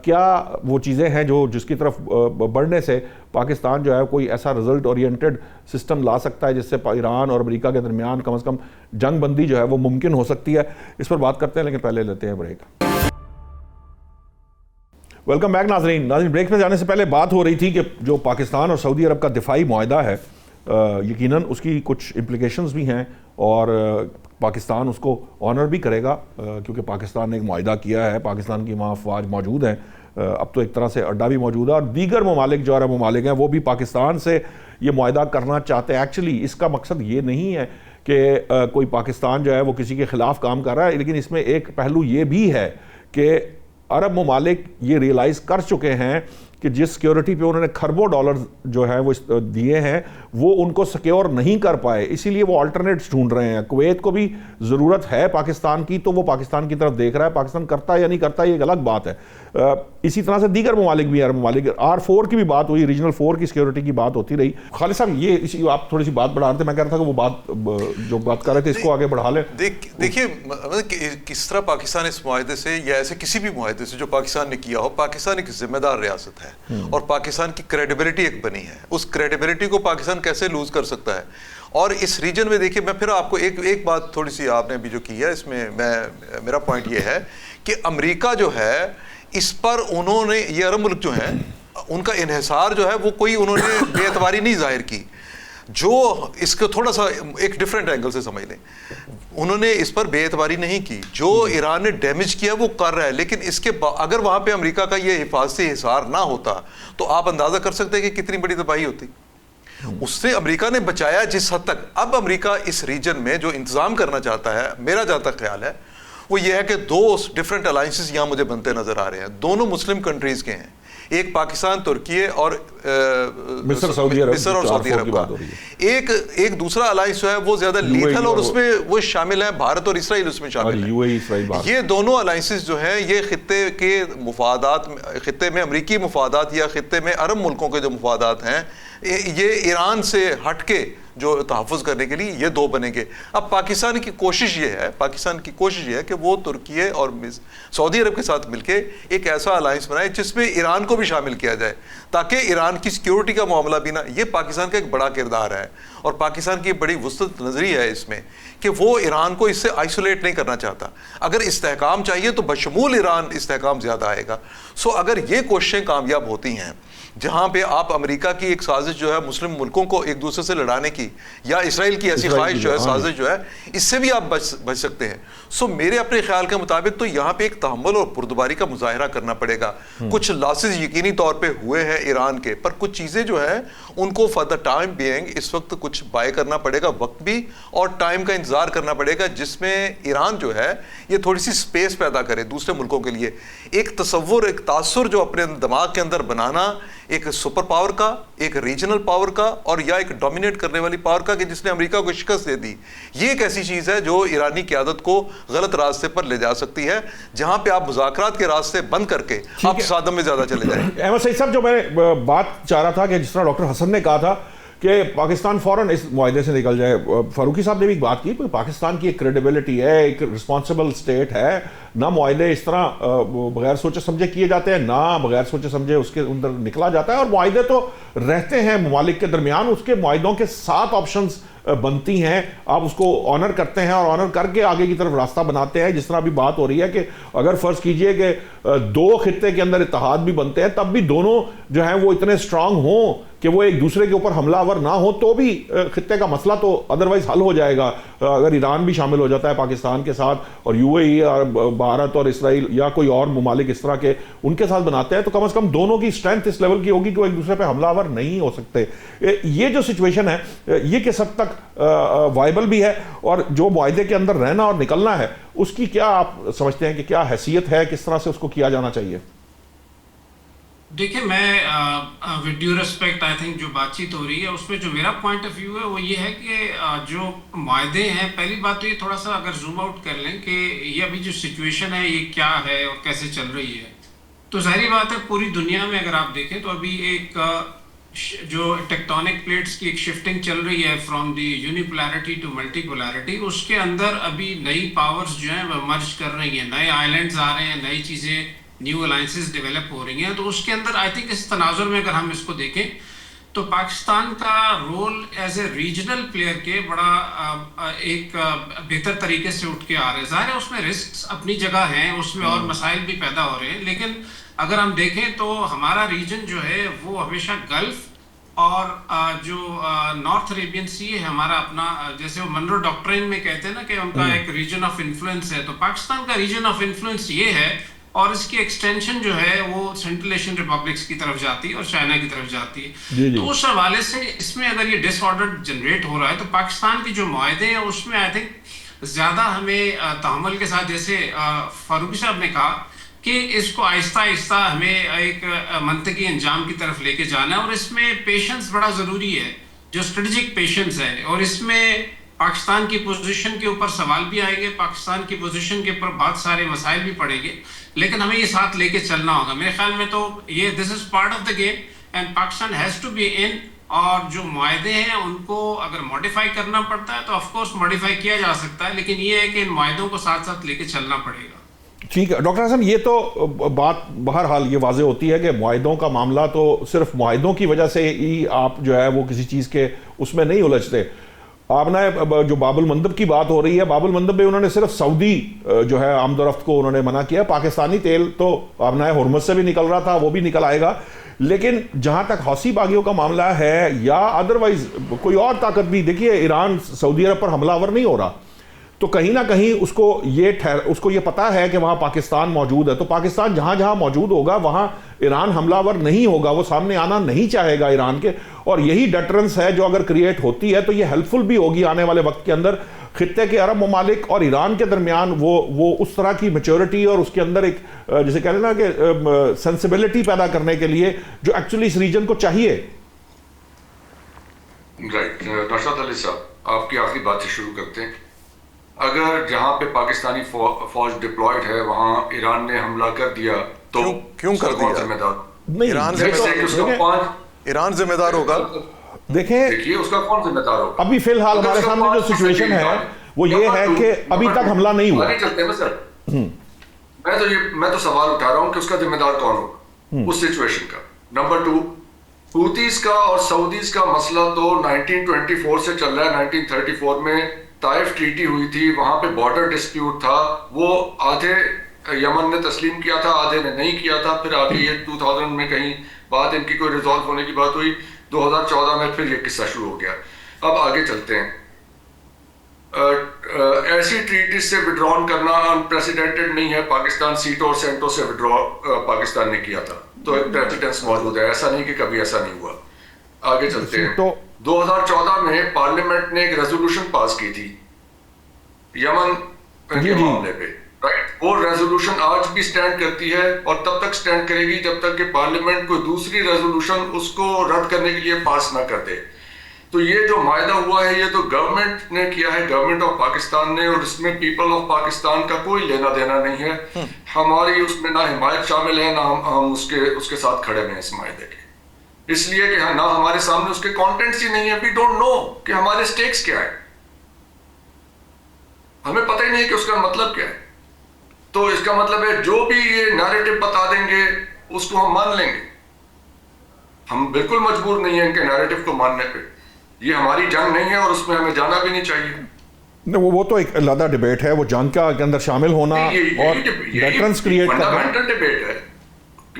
کیا وہ چیزیں ہیں جو جس کی طرف بڑھنے سے پاکستان جو ہے کوئی ایسا رزلٹ اورینٹڈ سسٹم لا سکتا ہے جس سے ایران اور امریکہ کے درمیان کم از کم جنگ بندی جو ہے وہ ممکن ہو سکتی ہے. اس پر بات کرتے ہیں, لیکن پہلے لیتے ہیں بریک. ویلکم بیک ناظرین. بریک میں جانے سے پہلے بات ہو رہی تھی کہ جو پاکستان اور سعودی عرب کا دفاعی معاہدہ ہے یقیناً اس کی کچھ امپلیکیشنز بھی ہیں, اور پاکستان اس کو آنر بھی کرے گا کیونکہ پاکستان نے ایک معاہدہ کیا ہے, پاکستان کی وہاں افواج موجود ہیں, اب تو ایک طرح سے اڈا بھی موجود ہے, اور دیگر ممالک جو عرب ممالک ہیں وہ بھی پاکستان سے یہ معاہدہ کرنا چاہتے ہیں. ایکچولی اس کا مقصد یہ نہیں ہے کہ کوئی پاکستان جو ہے وہ کسی کے خلاف کام کر رہا ہے, لیکن اس میں ایک پہلو یہ بھی ہے کہ عرب ممالک یہ ریئلائز کر چکے ہیں کہ جس سیکیورٹی پہ انہوں نے کھربوں ڈالر جو ہے وہ دیے ہیں وہ ان کو سیکیور نہیں کر پائے, اسی لیے وہ آلٹرنیٹس ڈھونڈ رہے ہیں. کویت کو بھی ضرورت ہے پاکستان کی, تو وہ پاکستان کی طرف دیکھ رہا ہے. پاکستان کرتا ہے یا نہیں کرتا یہ ایک الگ بات ہے. اسی طرح سے دیگر ممالک بھی, عرب ممالک, R4 کی بھی بات ہوئی, ریجنل 4 کی سیکیورٹی کی بات ہوتی رہی. خالد صاحب یہ آپ تھوڑی سی بات بڑھا رہے تھے, میں کہہ رہا تھا کہ وہ بات جو بات کر رہے تھے اس کو آگے بڑھا لیں. دیکھیے کس طرح پاکستان اس معاہدے سے یا ایسے کسی بھی معاہدے سے جو پاکستان نے کیا ہو, پاکستان ایک ذمہ دار ریاست ہے اور پاکستان کی کریڈیبلٹی ایک بنی ہے. اس کریڈیبلٹی کو پاکستان کیسے لوز کر سکتا ہے؟ اور اس ریجن میں دیکھیے, میں پھر آپ کو ایک بات تھوڑی سی آپ نے ابھی جو کی ہے اس میں میرا پوائنٹ یہ ہے کہ امریکہ جو ہے اس پر انہوں نے, یہ عرب ملک جو ہیں ان کا انحصار جو ہے وہ کوئی انہوں نے بے اعتباری نہیں ظاہر کی, جو اس کو تھوڑا سا ایک ڈیفرنٹ اینگل سے سمجھ لیں, انہوں نے اس پر بے اعتباری نہیں کی. جو ایران نے ڈیمیج کیا وہ کر رہا ہے, لیکن اس کے اگر وہاں پہ امریکہ کا یہ حفاظتی حصار نہ ہوتا تو آپ اندازہ کر سکتے ہیں کہ کتنی بڑی تباہی ہوتی. اس سے امریکہ نے بچایا جس حد تک. اب امریکہ اس ریجن میں جو انتظام کرنا چاہتا ہے, میرا جہاں تک خیال ہے وہ یہ ہے کہ 2 ڈفرینٹ الائنسز یہاں مجھے بنتے نظر آ رہے ہیں, دونوں مسلم کنٹریز کے ہیں. ایک پاکستان, ترکی اور مصر اور سعودی عرب کا. ایک دوسرا الائنس جو ہے وہ زیادہ لیتھل اور اس میں وہ شامل ہیں, بھارت اور اسرائیل اس میں شامل ہیں. یہ دونوں الائنسز جو ہیں یہ خطے کے مفادات, خطے میں امریکی مفادات یا خطے میں عرب ملکوں کے جو مفادات ہیں, یہ ایران سے ہٹ کے جو تحفظ کرنے کے لیے یہ 2 بنیں گے. اب پاکستان کی کوشش یہ ہے کہ وہ ترکی اور سعودی عرب کے ساتھ مل کے ایک ایسا الائنس بنائے جس میں ایران کو بھی شامل کیا جائے, تاکہ ایران کی سیکیورٹی کا معاملہ بھی نہ. یہ پاکستان کا ایک بڑا کردار ہے اور پاکستان کی بڑی وسعت نظری ہے اس میں کہ وہ ایران کو اس سے آئسولیٹ نہیں کرنا چاہتا. اگر استحکام چاہیے تو بشمول ایران استحکام زیادہ آئے گا. اگر یہ کوششیں کامیاب ہوتی ہیں جہاں پہ آپ امریکہ کی ایک سازش جو ہے مسلم ملکوں کو ایک دوسرے سے لڑانے کی, یا اسرائیل کی ایسی خواہش جو ہے, سازش جو ہے, اس سے بھی آپ بچ سکتے ہیں. میرے اپنے خیال کے مطابق تو یہاں پہ ایک تحمل اور بردباری کا مظاہرہ کرنا پڑے گا. کچھ لاسز یقینی طور پہ ہوئے ہیں ایران کے, پر کچھ چیزیں جو ہیں ان کو فار دا ٹائم بینگ اس وقت کچھ بائے کرنا پڑے گا, وقت بھی اور ٹائم کا انتظار کرنا پڑے گا, جس میں ایران جو ہے یہ تھوڑی سی سپیس پیدا کرے دوسرے ملکوں کے لیے. ایک تصور, ایک تاثر جو اپنے دماغ کے اندر بنانا, ایک سپر پاور کا, ایک ریجنل پاور کا, اور یا ایک ڈومینیٹ کرنے والی پاور کا کہ جس نے امریکہ کو شکست دے دی, یہ ایک ایسی چیز ہے جو ایرانی قیادت کو غلط راستے پر لے جا سکتی ہے, جہاں پہ آپ مذاکرات کے راستے بند کر کے آپ تصادم میں زیادہ چلے جائیں. احمد سعید صاحب, جو میں بات چاہ رہا تھا کہ جس طرح ڈاکٹر حسن نے کہا تھا کہ پاکستان فوراً اس معاہدے سے نکل جائے, فاروقی صاحب نے بھی بات کی, پاکستان کی ایک کریڈیبلٹی ہے, ایک رسپانسبل اسٹیٹ ہے, نہ معاہدے اس طرح بغیر سوچے سمجھے کیے جاتے ہیں, نہ بغیر سوچے سمجھے اس کے اندر نکلا جاتا ہے, اور معاہدے تو رہتے ہیں ممالک کے درمیان, اس کے معاہدوں کے 7 آپشنز بنتی ہیں, آپ اس کو آنر کرتے ہیں اور آنر کر کے آگے کی طرف راستہ بناتے ہیں. جس طرح ابھی بات ہو رہی ہے کہ اگر فرض کیجئے کہ 2 خطے کے اندر اتحاد بھی بنتے ہیں, تب بھی دونوں جو ہیں وہ اتنے اسٹرانگ ہوں کہ وہ ایک دوسرے کے اوپر حملہ آور نہ ہو, تو بھی خطے کا مسئلہ تو ادروائز حل ہو جائے گا. اگر ایران بھی شامل ہو جاتا ہے پاکستان کے ساتھ, اور UAE اور بھارت اور اسرائیل یا کوئی اور ممالک اس طرح کے ان کے ساتھ بناتے ہیں, تو کم از کم دونوں کی اسٹرینتھ اس لیول کی ہوگی کہ وہ ایک دوسرے پہ حملہ آور نہیں ہو سکتے. یہ جو سچویشن ہے یہ کس حد تک وائبل بھی ہے, اور جو معاہدے کے اندر رہنا اور نکلنا ہے اس کی کیا آپ سمجھتے ہیں کہ کیا حیثیت ہے, کس طرح سے اس کو کیا جانا چاہیے؟ دیکھیں میں with due respect I think جو بات چیت ہو رہی ہے اس میں جو میرا پوائنٹ آف ویو ہے وہ یہ ہے کہ جو معاہدے ہیں، پہلی بات تو یہ تھوڑا سا اگر زوم آؤٹ کر لیں کہ یہ ابھی جو سچویشن ہے یہ کیا ہے اور کیسے چل رہی ہے، تو ظاہری بات ہے پوری دنیا میں اگر آپ دیکھیں تو ابھی ایک جو ٹیکٹونک پلیٹس کی ایک شفٹنگ چل رہی ہے from the unipolarity to multipolarity, اس کے اندر ابھی نئی پاورز جو ہیں وہ مرج کر رہی ہیں، نئے آئیلینڈز آ رہے ہیں، نئی چیزیں، نیو الائنسز ڈیولپ ہو رہی ہیں. تو اس کے اندر آئی تھنک اس تناظر میں اگر ہم اس کو دیکھیں تو پاکستان کا role as a regional player کے بڑا ایک بہتر طریقے سے اٹھ کے آ رہے ہیں. ظاہر ہے اس میں رسکس اپنی جگہ ہیں، اس میں اور مسائل بھی پیدا ہو رہے ہیں، لیکن اگر ہم دیکھیں تو ہمارا ریجن جو ہے وہ ہمیشہ گلف اور جو نارتھ عربین سی ہے ہمارا اپنا، جیسے وہ منرو ڈاکٹرین میں کہتے ہیں نا کہ ان کا ایک ریجن آف انفلوئنس ہے، تو پاکستان کا ریجن آف انفلوئنس یہ ہے اور اس کی ایکسٹینشن جو ہے وہ سینٹرل ایشین ریپبلکس کی طرف جاتی ہے اور چائنا کی طرف جاتی ہے. تو اس حوالے سے اس میں اگر یہ ڈس آرڈر جنریٹ ہو رہا ہے تو پاکستان کی جو معاہدے ہیں اس میں آئی تھنک زیادہ ہمیں تحمل کے ساتھ، جیسے فاروقی صاحب نے کہا کہ اس کو آہستہ آہستہ ہمیں ایک منطقی انجام کی طرف لے کے جانا ہے، اور اس میں پیشنس بڑا ضروری ہے، جو اسٹریٹجک پیشنس ہے، اور اس میں پاکستان کی پوزیشن کے اوپر سوال بھی آئیں گے، پاکستان کی پوزیشن کے اوپر بہت سارے مسائل بھی پڑیں گے، لیکن ہمیں یہ ساتھ لے کے چلنا ہوگا. میرے خیال میں تو یہ this is part of the game and Pakistan has to be in, اور جو معاہدے ہیں ان کو اگر ماڈیفائی کرنا پڑتا ہے تو آف کورس ماڈیفائی کیا جا سکتا ہے، لیکن یہ ہے کہ ان معاہدوں کو ساتھ ساتھ لے کے چلنا پڑے گا. ٹھیک ہے ڈاکٹر حسن، یہ تو بات بہرحال یہ واضح ہوتی ہے کہ معاہدوں کا معاملہ تو صرف معاہدوں کی وجہ سے ہی آپ جو ہے وہ کسی چیز کے اس میں نہیں الجھتے. آپ نے جو باب المندب کی بات ہو رہی ہے، باب المندب میں انہوں نے صرف سعودی جو ہے آمد و رفت کو انہوں نے منع کیا، پاکستانی تیل تو آبنائے ہرمز سے بھی نکل رہا تھا، وہ بھی نکل آئے گا. لیکن جہاں تک حوثی باغیوں کا معاملہ ہے یا ادروائز کوئی اور طاقت بھی، دیکھیے ایران سعودی عرب پر حملہ آور نہیں ہو رہا، تو کہیں نہ کہیں اس کو یہ پتا ہے کہ وہاں پاکستان موجود ہے، تو پاکستان جہاں جہاں موجود ہوگا وہاں ایران حملہ آور نہیں ہوگا، وہ سامنے آنا نہیں چاہے گا ایران کے. اور یہی ڈٹرنس ہے جو اگر کریٹ ہوتی ہے تو یہ ہیلپ فل بھی ہوگی آنے والے وقت کے اندر خطے کے عرب ممالک اور ایران کے درمیان وہ اس طرح کی میچورٹی اور اس کے اندر ایک جسے کہتے ہیں نا کہ سینسیبلٹی پیدا کرنے کے لیے جو ایکچولی اس ریجن کو چاہیے. رائٹ نشاط علی صاحب، آپ کی آخری بات سے شروع کرتے ہیں. اگر جہاں پہ پاکستانی فوج ڈپلوائڈ ہے وہاں ایران نے حملہ کر دیا تو کیوں کر دیا؟ ذمہ دار ایران ذمہ دار ہوگا. دیکھیے اس کا کون ذمہ دار ہوگا؟ ابھی فی الحال ہمارے سامنے جو سچویشن ہے وہ یہ ہے کہ ابھی تک حملہ نہیں ہوا. میں تو سوال اٹھا رہا ہوں کہ اس کا ذمہ دار کون ہوگا اس سچویشن کا. نمبر 2، حوثیز کا اور سعودیز کا مسئلہ تو 1924 سے چل رہا ہے. 1934 میں طائف ٹریٹی ہوئی تھی، وہاں پہ بارڈر ڈسپیوٹ تھا، وہ آدھے یمن نے تسلیم کیا تھا، آدھے نے نہیں کیا تھا. پھر آگے یہ 2000 میں کہیں بات ان کی کوئی ریزالو ہونے کی بات ہوئی، 2014 میں پھر یہ قصہ شروع ہو گیا. اب آگے چلتے ہیں. ایسی ٹریٹیز سے وڈران کرنا انپریسیڈنٹڈ نہیں ہے. پاکستان سیٹو اور سینٹو سے وڈرا پاکستان نے کیا تھا، تو ایک پریسیڈنس موجود ہے، ایسا نہیں کہ کبھی ایسا نہیں ہوا. آگے چلتے ہیں. 2014 میں پارلیمنٹ نے ایک ریزولوشن پاس کی تھی یمن کے معاملے پہ، رائٹ. وہ ریزولوشن آج بھی سٹینڈ کرتی ہے اور تب تک سٹینڈ کرے گی جب تک کہ پارلیمنٹ کوئی دوسری ریزولوشن اس کو رد کرنے کے لیے پاس نہ کر دے. تو یہ جو معاہدہ ہوا ہے یہ تو گورنمنٹ نے کیا ہے، گورنمنٹ آف پاکستان نے، اور اس میں پیپل آف پاکستان کا کوئی لینا دینا نہیں ہے. ہماری اس میں نہ حمایت شامل ہے، نہ ہم اس کے ساتھ کھڑے ہیں اس معاہدے کے، اس لیے کہ نہ ہمارے سامنے اس کے کانٹینٹس ہی نہیں ہے. وی ڈونٹ نو کہ ہمارے سٹیکس کیا ہے، ہمیں پتہ ہی نہیں کہ اس کا مطلب کیا ہے. تو اس کا مطلب ہے جو بھی یہ نیریٹو بتا دیں گے اس کو ہم مان لیں گے. ہم بالکل مجبور نہیں ہیں ان کے نیریٹو کو ماننے پہ. یہ ہماری جنگ نہیں ہے اور اس میں ہمیں جانا بھی نہیں چاہیے. وہ تو ایک علیحدہ ڈیبیٹ ہے، وہ جنگ کے اندر شامل ہونا اور ڈیٹرنس کریٹ کرنا. فنڈامنٹل ڈیبیٹ ہے.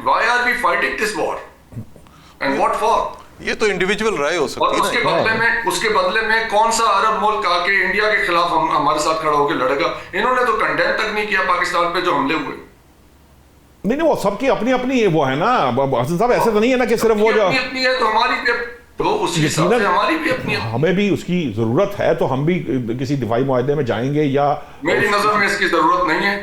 Why are we fighting this war? And what for? یہ تو انڈیویجول رائے ہو سکتی ہے. اور اس کے بدلے میں کون سا عرب ملک آ کے انڈیا کے خلاف ہمارے ساتھ کھڑا ہو کے لڑے گا؟ انہوں نے تو کنڈیم تک نہیں کیا پاکستان پہ جو حملے ہوئے. نہیں وہ سب کی اپنی اپنی وہ ہے نا حسن صاحب، ایسے تو نہیں ہے نا کہ صرف وہ جو اپنی ہے تو ہماری بھی، تو اس حساب سے ہماری بھی اپنی، ہمیں بھی اس کی ضرورت ہے تو ہم بھی کسی دفاعی معاہدے میں جائیں گے. یا میری نظر میں اس کی ضرورت نہیں ہے.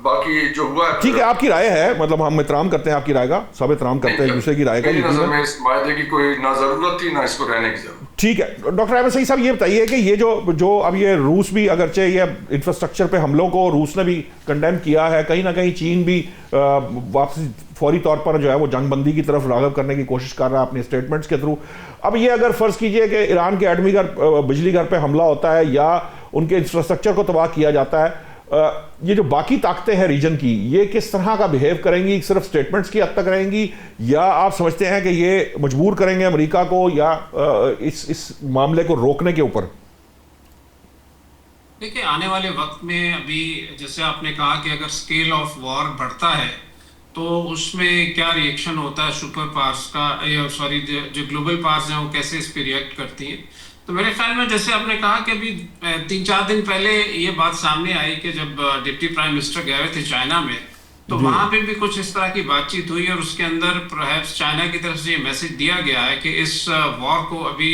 باقی جو ہوا ہے ٹھیک ہے، آپ کی رائے ہے، مطلب ہم احترام کرتے ہیں آپ کی رائے کا، سب احترام کرتے ہیں ایک دوسرے کی رائے کا. میری نظر میں اس معاہدے کی کوئی نہ ضرورت تھی نہ اس کو رہنے کی ضرورت. ٹھیک ہے ڈاکٹر احمد سعید صاحب، یہ بتائیے کہ یہ جو اب یہ روس بھی اگرچہ یہ انفراسٹرکچر پہ حملوں کو روس نے بھی کنڈیم کیا ہے، کہیں نہ کہیں چین بھی واپسی فوری طور پر جو ہے وہ جنگ بندی کی طرف راغب کرنے کی کوشش کر رہا ہے اپنے اسٹیٹمنٹس کے تھرو. اب یہ اگر فرض کیجئے کہ ایران کے ایٹمی بجلی گھر پہ حملہ ہوتا ہے یا ان کے انفراسٹرکچر کو تباہ کیا جاتا ہے، یہ جو باقی طاقتیں ہیں ریجن کی، یہ کس طرح کا بیہیو کریں گی؟ صرف سٹیٹمنٹس کی حد تک رہیں گی، یا آپ سمجھتے ہیں کہ یہ مجبور کریں گے امریکہ کو یا اس معاملے کو روکنے کے اوپر؟ دیکھیں آنے والے وقت میں ابھی جیسے آپ نے کہا کہ اگر سکیل آف وار بڑھتا ہے تو اس میں کیا ری ایکشن ہوتا ہے سپر پاورز کا، سوری جو گلوبل پاورز ہیں وہ کیسے اس پہ ری ایکٹ کرتی ہیں. تو میرے خیال میں جیسے آپ نے کہا کہ ابھی 3-4 دن پہلے یہ بات سامنے آئی کہ جب ڈپٹی پرائم منسٹر گئے ہوئے تھے چائنا میں، تو وہاں پہ بھی کچھ اس طرح کی بات چیت ہوئی، اور اس کے اندر پرہیپس چائنا کی طرف سے یہ میسج دیا گیا ہے کہ اس وار کو ابھی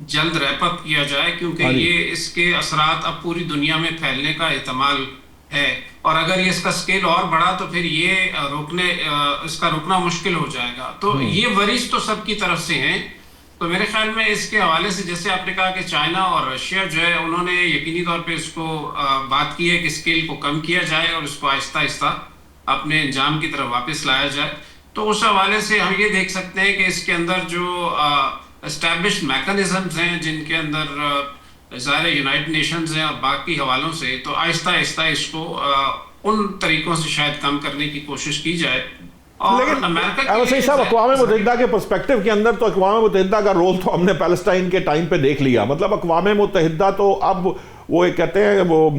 جلد ریپ اپ کیا جائے، کیونکہ یہ اس کے اثرات اب پوری دنیا میں پھیلنے کا احتمال ہے، اور اگر یہ اس کا سکیل اور بڑھا تو پھر یہ اس کا روکنا مشکل ہو جائے گا. تو یہ وریز تو سب کی طرف سے ہیں. تو میرے خیال میں اس کے حوالے سے جیسے آپ نے کہا کہ چائنا اور رشیا جو ہے انہوں نے یقینی طور پہ اس کو بات کی ہے کہ اسکیل کو کم کیا جائے اور اس کو آہستہ آہستہ اپنے انجام کی طرف واپس لایا جائے. تو اس حوالے سے ہم یہ دیکھ سکتے ہیں کہ اس کے اندر جو اسٹیبلشڈ میکانزمز ہیں جن کے اندر ظاہر یونائٹڈ نیشنز ہیں اور باقی حوالوں سے، تو آہستہ آہستہ اس کو ان طریقوں سے شاید کم کرنے کی کوشش کی جائے. لیکن احمد سعید صاحب، اقوام متحدہ کے پرسپیکٹو کے اندر تو اقوام متحدہ کا رول تو ہم نے پیلسٹائن کے ٹائم پہ دیکھ لیا. مطلب اقوام متحدہ تو اب وہ کہتے ہیں وہ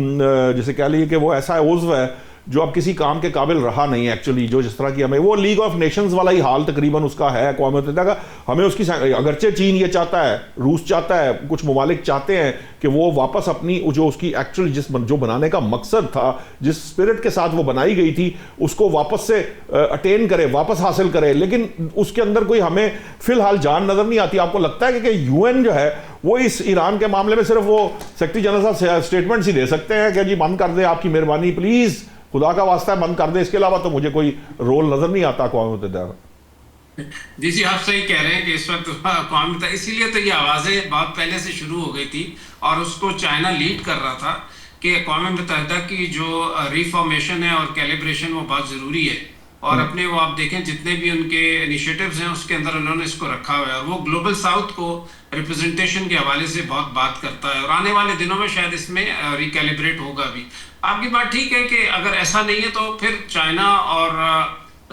جسے کہہ لیے کہ وہ ایسا عضو ہے جو اب کسی کام کے قابل رہا نہیں ایکچولی، جو جس طرح کی ہمیں وہ لیگ آف نیشنز والا ہی حال تقریباً اس کا ہے اقوام متحدہ کا. ہمیں اس کی اگرچہ چین یہ چاہتا ہے، روس چاہتا ہے، کچھ ممالک چاہتے ہیں کہ وہ واپس اپنی جو اس کی ایکچولی جو بنانے کا مقصد تھا، جس اسپرٹ کے ساتھ وہ بنائی گئی تھی، اس کو واپس سے اٹین کرے، واپس حاصل کرے. لیکن اس کے اندر کوئی ہمیں فی الحال جان نظر نہیں آتی. آپ کو لگتا ہے کہ یو این جو ہے وہ اس ایران کے معاملے میں صرف وہ سیکرٹری جنرل صاحب اسٹیٹمنٹس ہی دے سکتے ہیں کہ جی بند کر دیں، آپ کی مہربانی پلیز، خدا کا واسطہ ہے بند کر دیں، اس کے علاوہ تو مجھے کوئی رول نظر نہیں آتا اقوام متحدہ کا؟ جی آپ صحیح کہہ رہے ہیں کہ اس وقت اقوام متحدہ، اسی لیے تو یہ آوازیں بہت پہلے سے شروع ہو گئی تھی اور اس کو چائنا لیڈ کر رہا تھا کہ اقوام متحدہ کی جو ریفارمیشن ہے اور کیلیبریشن وہ بہت ضروری ہے. اور اپنے وہ آپ دیکھیں جتنے بھی ان کے انیشیٹوز ہیں اس کے اندر انہوں نے اس کو رکھا ہوا ہے، اور وہ گلوبل ساؤتھ کو ریپرزنٹیشن کے حوالے سے بہت بات کرتا ہے، اور آنے والے دنوں میں شاید اس میں ریکیلیبریٹ ہوگا بھی. آپ کی بات ٹھیک ہے کہ اگر ایسا نہیں ہے تو پھر چائنا اور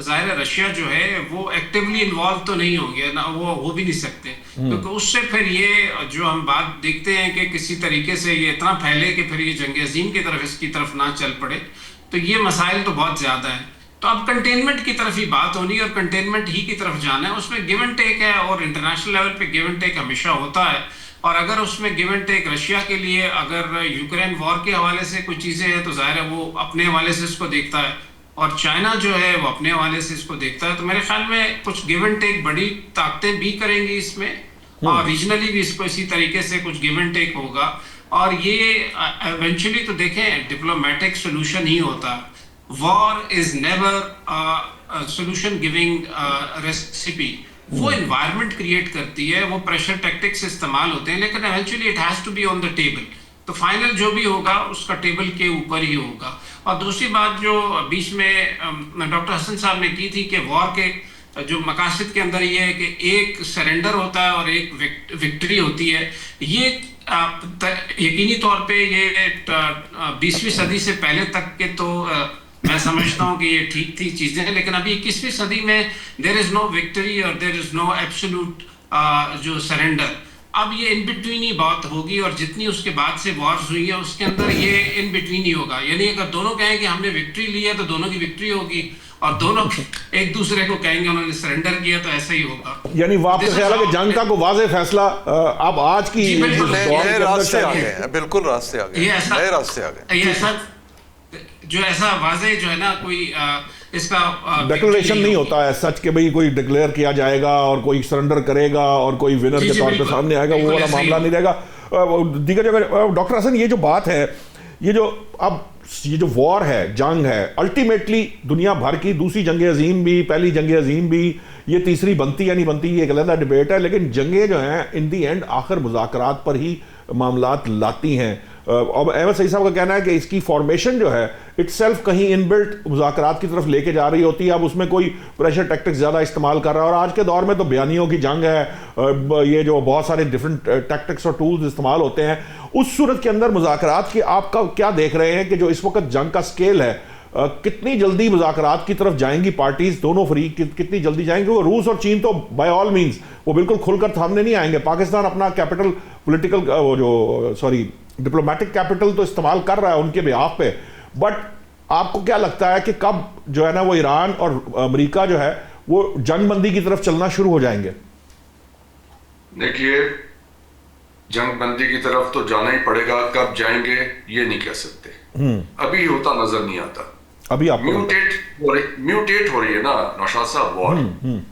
ظاہر رشیا جو ہے وہ ایکٹیولی انوالو تو نہیں ہوں گے، وہ ہو بھی نہیں سکتے، کیونکہ اس سے پھر یہ جو ہم بات دیکھتے ہیں کہ کسی طریقے سے یہ اتنا پھیلے کہ پھر یہ جنگ عظیم کی طرف اس کی طرف نہ چل پڑے، تو یہ مسائل تو بہت زیادہ ہیں. تو اب کنٹینمنٹ کی طرف ہی بات ہونی ہے اور کنٹینمنٹ ہی کی طرف جانا ہے. اس میں گیو اینڈ ٹیک ہے اور انٹرنیشنل لیول پہ گیو اینڈ ٹیک ہمیشہ ہوتا ہے. اور اگر اس میں گیو اینڈ ٹیک رشیا کے لیے اگر یوکرین وار کے حوالے سے کچھ چیزیں ہیں تو ظاہر ہے وہ اپنے حوالے سے اس کو دیکھتا ہے، اور چائنا جو ہے وہ اپنے حوالے سے اس کو دیکھتا ہے. تو میرے خیال میں کچھ گیو اینڈ ٹیک بڑی طاقتیں بھی کریں گی اس میں، اور ریجنلی بھی اس کو اسی طریقے سے کچھ گیو اینڈ ٹیک ہوگا. اور یہ ایونچولی تو دیکھیں ڈپلومیٹک سولوشن ہی ہوتا ہے. War is never a solution giving recipe. وہ انوائرمنٹ کریٹ کرتی ہے، وہ پریشر ٹیکٹکس استعمال ہوتے ہیں، لیکن eventually it has to be on the table. تو فائنل جو بھی ہوگا اس کا ٹیبل کے اوپر ہی ہوگا. اور دوسری بات جو بیچ میں ڈاکٹر حسن صاحب نے کی تھی کہ وار کے جو مقاصد کے اندر یہ ہے کہ ایک سرنڈر ہوتا ہے اور ایک وکٹری ہوتی ہے. یہ یقینی طور پہ یہ 20ویں صدی سے پہلے تک کے تو میں سمجھتا ہوں کہ یہ ٹھیک تھی چیزیں، لیکن ابھی 21ویں صدی میں دیر از نو وکٹری اور دیر از نو ایبسولوٹ جو سرنڈر. اب یہ ان بٹوین ہی بات ہوگی، اور جتنی اس کے بعد سے وارز ہوئی ہیں اس کے اندر یہ ان بٹوین ہی ہوگا. یعنی اگر دونوں کہیں کہ ہم نے وکٹری لی ہے تو دونوں کی وکٹری ہوگی، اور دونوں ایک دوسرے کو کہیں گے انہوں نے سرنڈر کیا تو ایسا ہی ہوگا. یعنی وہ آپ کا خیال ہے کہ جنگ کا کوئی واضح فیصلہ اب آج کی نئے راستے آ گئے ہیں، بالکل راستے آ گئے، نئے راستے آ گئے. یہ ایسا جو ایسا واضح جو ہے نا کوئی اس کا ڈیکلریشن نہیں ہوتا ہے سچ کہ بھئی کوئی ڈکلیئر کیا جائے گا اور کوئی سرنڈر کرے گا اور کوئی ونر کے طور پہ سامنے آئے گا، وہ والا معاملہ نہیں رہے گا. دیگر جگہ ڈاکٹر حسن یہ جو بات ہے، یہ جو اب یہ جو وار ہے، جنگ ہے، الٹیمیٹلی دنیا بھر کی دوسری جنگ عظیم بھی، پہلی جنگ عظیم بھی، یہ تیسری بنتی یا نہیں بنتی یہ ایک علیحدہ ڈیبیٹ ہے، لیکن جنگیں جو ہیں ان دی اینڈ آخر مذاکرات پر ہی معاملات لاتی ہیں. اب احمد سعید صاحب کا کہنا ہے کہ اس کی فارمیشن جو ہے اٹ سیلف کہیں ان بلٹ مذاکرات کی طرف لے کے جا رہی ہوتی ہے. اب اس میں کوئی پریشر ٹیکٹکس زیادہ استعمال کر رہا ہے، اور آج کے دور میں تو بیانیوں کی جنگ ہے، یہ جو بہت سارے ڈفرینٹ ٹیکٹکس اور ٹولز استعمال ہوتے ہیں. اس صورت کے اندر مذاکرات کی آپ کا کیا دیکھ رہے ہیں کہ جو اس وقت جنگ کا سکیل ہے، کتنی جلدی مذاکرات کی طرف جائیں گی پارٹیز، دونوں فریق کتنی جلدی جائیں گے؟ روس اور چین تو بائی آل مینز وہ بالکل کھل کر سامنے نہیں آئیں گے. پاکستان اپنا کیپٹل پولیٹیکل ڈپلومیٹک کیپٹل تو استعمال کر رہا ہے ان کے بیہاف پہ، بٹ آپ کو کیا لگتا ہے کہ کب جو ہے نا وہ ایران اور امریکہ جو ہے وہ جنگ بندی کی طرف چلنا شروع ہو جائیں گے؟ دیکھیے، جنگ بندی کی طرف تو جانا ہی پڑے گا، کب جائیں گے یہ نہیں کہہ سکتے، ابھی ہوتا نظر نہیں آتا. ابھی آپ میوٹیٹ ہو رہی ہے نا نوشاد صاحب وار.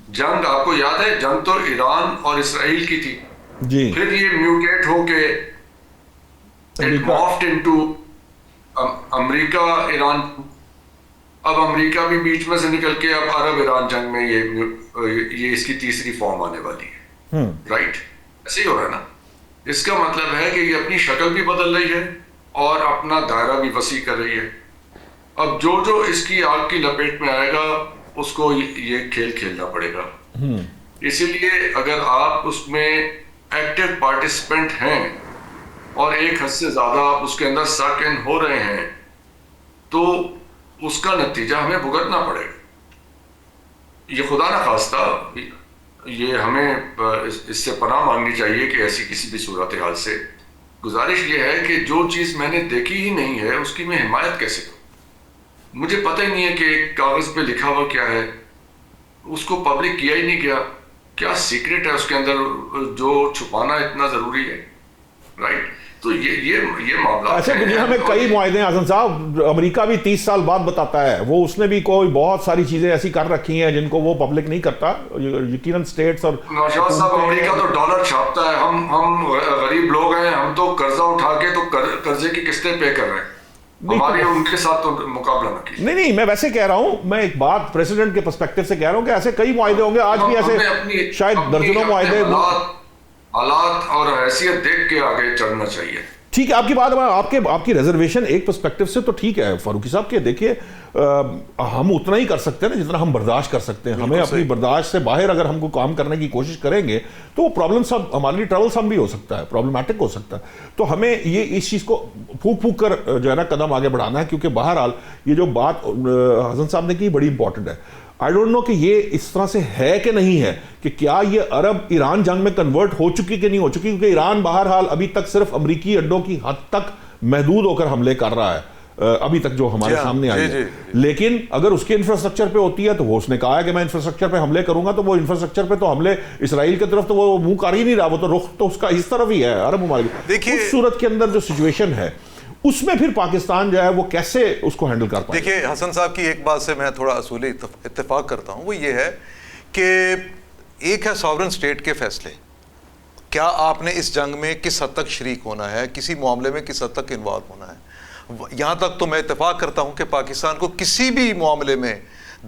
جنگ آپ کو یاد ہے، جنگ تو ایران اور اسرائیل کی تھی جی، پھر یہ میوٹیٹ ہو کے morphed into امریکہ ایران. اب امریکہ بھی بیچ میں سے نکل کے اب عرب ایران جنگ میں یہ اس کی تیسری فارم آنے والی ہے. رائٹ، ایسے ہی ہو رہا ہے نا. اس کا مطلب ہے کہ یہ اپنی شکل بھی بدل رہی ہے اور اپنا دائرہ بھی وسیع کر رہی ہے. اب جو اس کی آگ کی لپیٹ میں آئے گا اس کو یہ کھیل کھیلنا پڑے گا. اسی لیے اگر آپ اس میں ایکٹیو پارٹیسپینٹ ہیں اور ایک حد سے زیادہ آپ اس کے اندر سک ان ہو رہے ہیں تو اس کا نتیجہ ہمیں بھگتنا پڑے گا. یہ خدا نہ خواستہ، یہ ہمیں اس سے پناہ مانگنی چاہیے کہ ایسی کسی بھی صورتحال سے. گزارش یہ ہے کہ جو چیز میں نے دیکھی ہی نہیں ہے اس کی میں حمایت کیسے کروں؟ مجھے پتہ ہی نہیں ہے کہ کاغذ پہ لکھا ہوا کیا ہے، اس کو پبلک کیا ہی نہیں گیا، کیا سیکرٹ ہے اس کے اندر جو چھپانا اتنا ضروری ہے. رائٹ، تو یہ معاملہ ایسے دنیا میں کئی معاہدے ہیں حسن صاحب. امریکہ بھی 30 سال بعد بتاتا ہے، وہ اس نے بھی کوئی بہت ساری چیزیں ایسی کر رکھی ہیں جن کو وہ پبلک نہیں کرتا. یقیناً اسٹیٹس اور نوشاد صاحب امریکہ تو ڈالر چھاپتا ہے، ہم غریب لوگ ہیں، ہم تو قرضہ اٹھا کے تو قرضے کی قسطیں پے کر رہے ہیں. ہمارے ان کے ساتھ تو مقابلہ نہ کیجیے. نہیں، میں ویسے کہہ رہا ہوں، میں ایک بات پریزیڈنٹ کے پرسپیکٹو سے کہہ رہا ہوں کہ ایسے کئی معاہدے ہوں گے آج بھی، ایسے شاید درجنوں معاہدے. حالات اور حیثیت دیکھ کے آگے چڑھنا چاہیے. ٹھیک ہے، آپ کی بات، آپ کی ریزرویشن ایک پرسپیکٹو سے تو ٹھیک ہے فاروقی صاحب، کہ دیکھیے ہم اتنا ہی کر سکتے ہیں نا جتنا ہم برداشت کر سکتے ہیں. ہمیں اپنی برداشت سے باہر اگر ہم کو کام کرنے کی کوشش کریں گے تو وہ پرابلم سب ہمارے لیے ٹربل سم بھی ہو سکتا ہے، پرابلمٹک ہو سکتا ہے. تو ہمیں یہ اس چیز کو پھونک پھونک کر جو ہے نا قدم آگے بڑھانا ہے، کیونکہ بہرحال یہ جو بات حسن صاحب نے کی بڑی امپورٹنٹ ہے. آئی ڈونٹ نو کہ یہ اس طرح سے ہے کہ نہیں ہے، کہ کیا یہ عرب ایران جنگ میں کنورٹ ہو چکی کہ نہیں ہو چکی، کیونکہ ایران بہرحال ابھی تک صرف امریکی اڈوں کی حد تک محدود ہو کر حملے کر رہا ہے ابھی تک جو ہمارے سامنے آئی ہے. لیکن اگر اس کے انفراسٹرکچر پہ ہوتی ہے تو وہ اس نے کہا ہے کہ میں انفراسٹرکچر پہ حملے کروں گا، تو وہ انفراسٹرکچر پہ تو حملے اسرائیل کی طرف تو وہ منہ کر ہی نہیں رہا، وہ تو رخ تو اس کا اس طرف ہی ہے عرب ممالک. دیکھیے اس صورت کے اندر جو سچویشن ہے اس میں پھر پاکستان جو ہے وہ کیسے اس کو ہینڈل کر پائے؟ دیکھیے حسن صاحب کی ایک بات سے میں تھوڑا اصولی اتفاق کرتا ہوں، وہ یہ ہے کہ ایک ہے ساورن اسٹیٹ کے فیصلے، کیا آپ نے اس جنگ میں کس حد تک شریک ہونا ہے، کسی معاملے میں کس حد تک انوالو ہونا ہے. یہاں تک تو میں اتفاق کرتا ہوں کہ پاکستان کو کسی بھی معاملے میں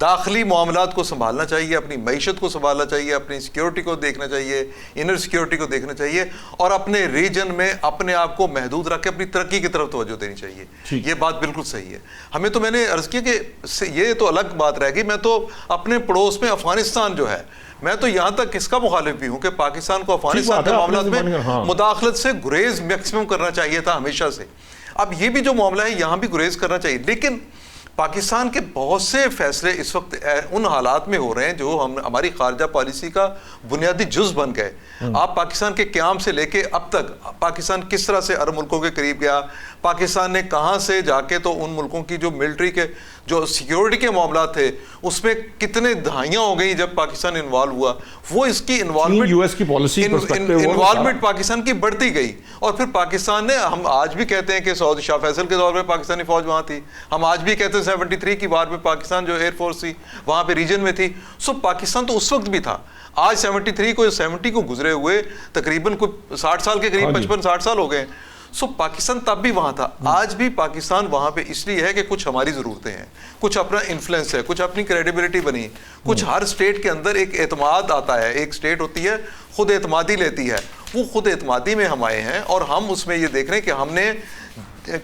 داخلی معاملات کو سنبھالنا چاہیے، اپنی معیشت کو سنبھالنا چاہیے، اپنی سیکیورٹی کو دیکھنا چاہیے، انر سیکیورٹی کو دیکھنا چاہیے، اور اپنے ریجن میں اپنے آپ کو محدود رکھ کے اپنی ترقی کی طرف توجہ دینی چاہیے. یہ بات بالکل صحیح ہے. ہمیں تو میں نے عرض کیا کہ یہ تو الگ بات رہ گئی، میں تو اپنے پڑوس میں افغانستان جو ہے، میں تو یہاں تک اس کا مخالف بھی ہوں کہ پاکستان کو افغانستان کے معاملات میں مداخلت سے گریز میکسیمم کرنا چاہیے تھا ہمیشہ سے. اب یہ بھی جو معاملہ ہے یہاں بھی گریز کرنا چاہیے، لیکن پاکستان کے بہت سے فیصلے اس وقت ان حالات میں ہو رہے ہیں جو ہماری خارجہ پالیسی کا بنیادی جز بن گئے. آپ پاکستان کے قیام سے لے کے اب تک پاکستان کس طرح سے عرب ملکوں کے قریب گیا، پاکستان نے کہاں سے جا کے تو ان ملکوں کی جو ملٹری کے جو سیکیورٹی کے معاملات تھے اس میں کتنے دہائیاں ہو گئی جب پاکستان انوالو ہوا. وہ اس کی انوالومنٹ پاکستان کی بڑھتی گئی. اور پھر پاکستان نے، ہم آج بھی کہتے ہیں کہ سعود شاہ فیصل کے دور میں پاکستانی فوج وہاں تھی، ہم آج بھی کہتے ہیں 73 کی وار میں پاکستان جو ایئر فورس تھی وہاں پہ ریجن میں تھی. سو پاکستان تو اس وقت بھی تھا. آج 73 کو 70 کو گزرے ہوئے تقریباً کوئی 60 سال کے قریب 55-60 سال ہو گئے. سو پاکستان تب بھی وہاں تھا, آج بھی پاکستان وہاں پہ اس لیے ہے کہ کچھ ہماری ضرورتیں ہیں, کچھ اپنا انفلوئنس ہے, کچھ اپنی کریڈیبلٹی بنی, کچھ ہر اسٹیٹ کے اندر ایک اعتماد آتا ہے, ایک اسٹیٹ ہوتی ہے خود اعتمادی لیتی ہے, وہ خود اعتمادی میں ہم آئے ہیں اور ہم اس میں یہ دیکھ رہے ہیں کہ ہم نے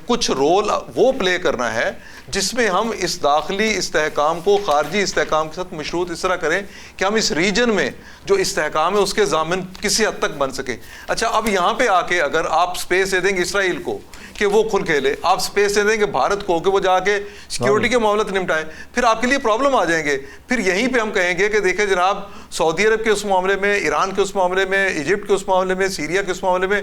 کچھ رول وہ پلے کرنا ہے جس میں ہم اس داخلی استحکام کو خارجی استحکام کے ساتھ مشروط اس طرح کریں کہ ہم اس ریجن میں جو استحکام ہے اس کے ضامن کسی حد تک بن سکیں. اچھا اب یہاں پہ آ کے اگر آپ سپیس دے دیں گے اسرائیل کو کہ وہ کھل کھیلے, آپ سپیس دے دیں گے بھارت کو کہ وہ جا کے سیکیورٹی کے معاملات نمٹائیں, پھر آپ کے لیے پرابلم آ جائیں گے. پھر یہیں پہ ہم کہیں گے کہ دیکھیں جناب سعودی عرب کے اس معاملے میں, ایران کے اس معاملے میں, ایجپٹ کے اس معاملے میں, سیریا کے اس معاملے میں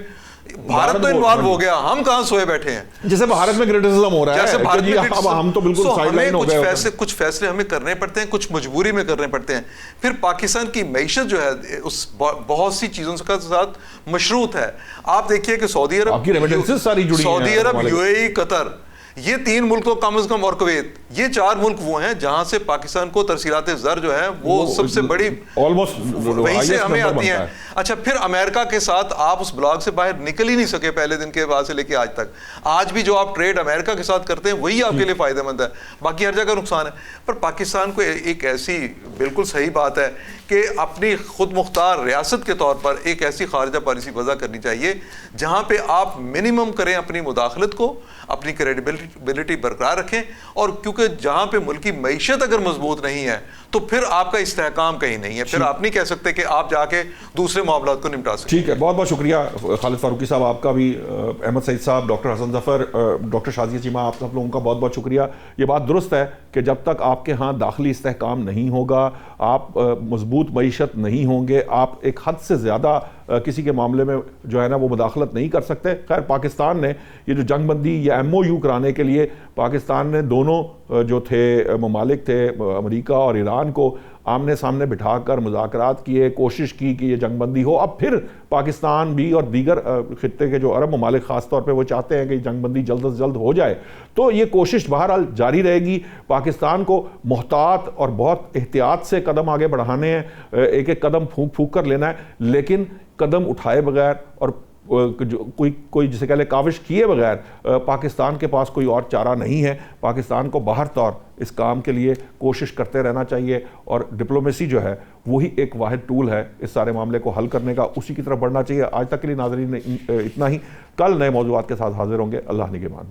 بھارت تو انوالو ہو گیا, ہم کہاں سوئے بیٹھے ہیں. جیسے بھارت میں کرٹیسزم ہو رہا ہے, جیسے بھارت میں ہم تو بالکل سائیڈ لائن ہو گئے. کچھ فیصلے ہمیں کرنے پڑتے ہیں, کچھ مجبوری میں کرنے پڑتے ہیں. پھر پاکستان کی معیشت جو ہے اس بہت سی چیزوں کے ساتھ مشروط ہے. آپ دیکھیے کہ سعودی عرب, یو اے ای, قطر, یہ 3 ملک تو کم از کم, اور کویت, یہ 4 ملک وہ ہیں جہاں سے پاکستان کو ترسیلات زر جو ہے وہ سب سے بڑی وہیں سے ہمیں آتی ہیں. اچھا پھر امریکہ کے ساتھ آپ اس بلاک سے باہر نکل ہی نہیں سکے پہلے دن کے بعد سے لے کے آج تک. آج بھی جو آپ ٹریڈ امریکہ کے ساتھ کرتے ہیں وہی آپ کے لیے فائدہ مند ہے, باقی ہر جگہ نقصان ہے. پر پاکستان کو ایک ایسی بالکل صحیح بات ہے کہ اپنی خود مختار ریاست کے طور پر ایک ایسی خارجہ پالیسی وضع کرنی چاہیے جہاں پہ آپ منیمم کریں اپنی مداخلت کو, اپنی کریڈیبلٹی برقرار رکھیں, اور کیونکہ جہاں پہ ملکی معیشت اگر مضبوط نہیں ہے تو پھر آپ کا استحکام کہیں نہیں ہے, پھر آپ نہیں کہہ سکتے کہ آپ جا کے دوسرے معاملات کو نمٹا سکتے. ٹھیک ہے, بہت بہت شکریہ خالد فاروقی صاحب, آپ کا بھی, احمد سعید صاحب, ڈاکٹر حسن ظفر, ڈاکٹر شازیہ چیمہ, آپ سب لوگوں کا بہت بہت شکریہ. یہ بات درست ہے کہ جب تک آپ کے ہاں داخلی استحکام نہیں ہوگا, آپ مضبوط معیشت نہیں ہوں گے, آپ ایک حد سے زیادہ کسی کے معاملے میں جو ہے نا وہ مداخلت نہیں کر سکتے. خیر پاکستان نے یہ جو جنگ بندی یا MOU کرانے کے لیے پاکستان نے دونوں جو تھے ممالک تھے, امریکہ اور ایران کو آمنے سامنے بٹھا کر مذاکرات کیے, کوشش کی کہ یہ جنگ بندی ہو. اب پھر پاکستان بھی اور دیگر خطے کے جو عرب ممالک خاص طور پہ وہ چاہتے ہیں کہ جنگ بندی جلد از جلد ہو جائے, تو یہ کوشش بہرحال جاری رہے گی. پاکستان کو محتاط اور بہت احتیاط سے قدم آگے بڑھانے ہیں, ایک ایک قدم پھونک پھونک کر لینا ہے, لیکن قدم اٹھائے بغیر اور کوئی جسے کہہ لے کاوش کیے بغیر پاکستان کے پاس کوئی اور چارہ نہیں ہے. پاکستان کو باہر طور اس کام کے لیے کوشش کرتے رہنا چاہیے, اور ڈپلومیسی جو ہے وہی ایک واحد ٹول ہے اس سارے معاملے کو حل کرنے کا, اسی کی طرف بڑھنا چاہیے. آج تک کے لیے ناظرین اتنا ہی, کل نئے موضوعات کے ساتھ حاضر ہوں گے. اللہ نگہبان.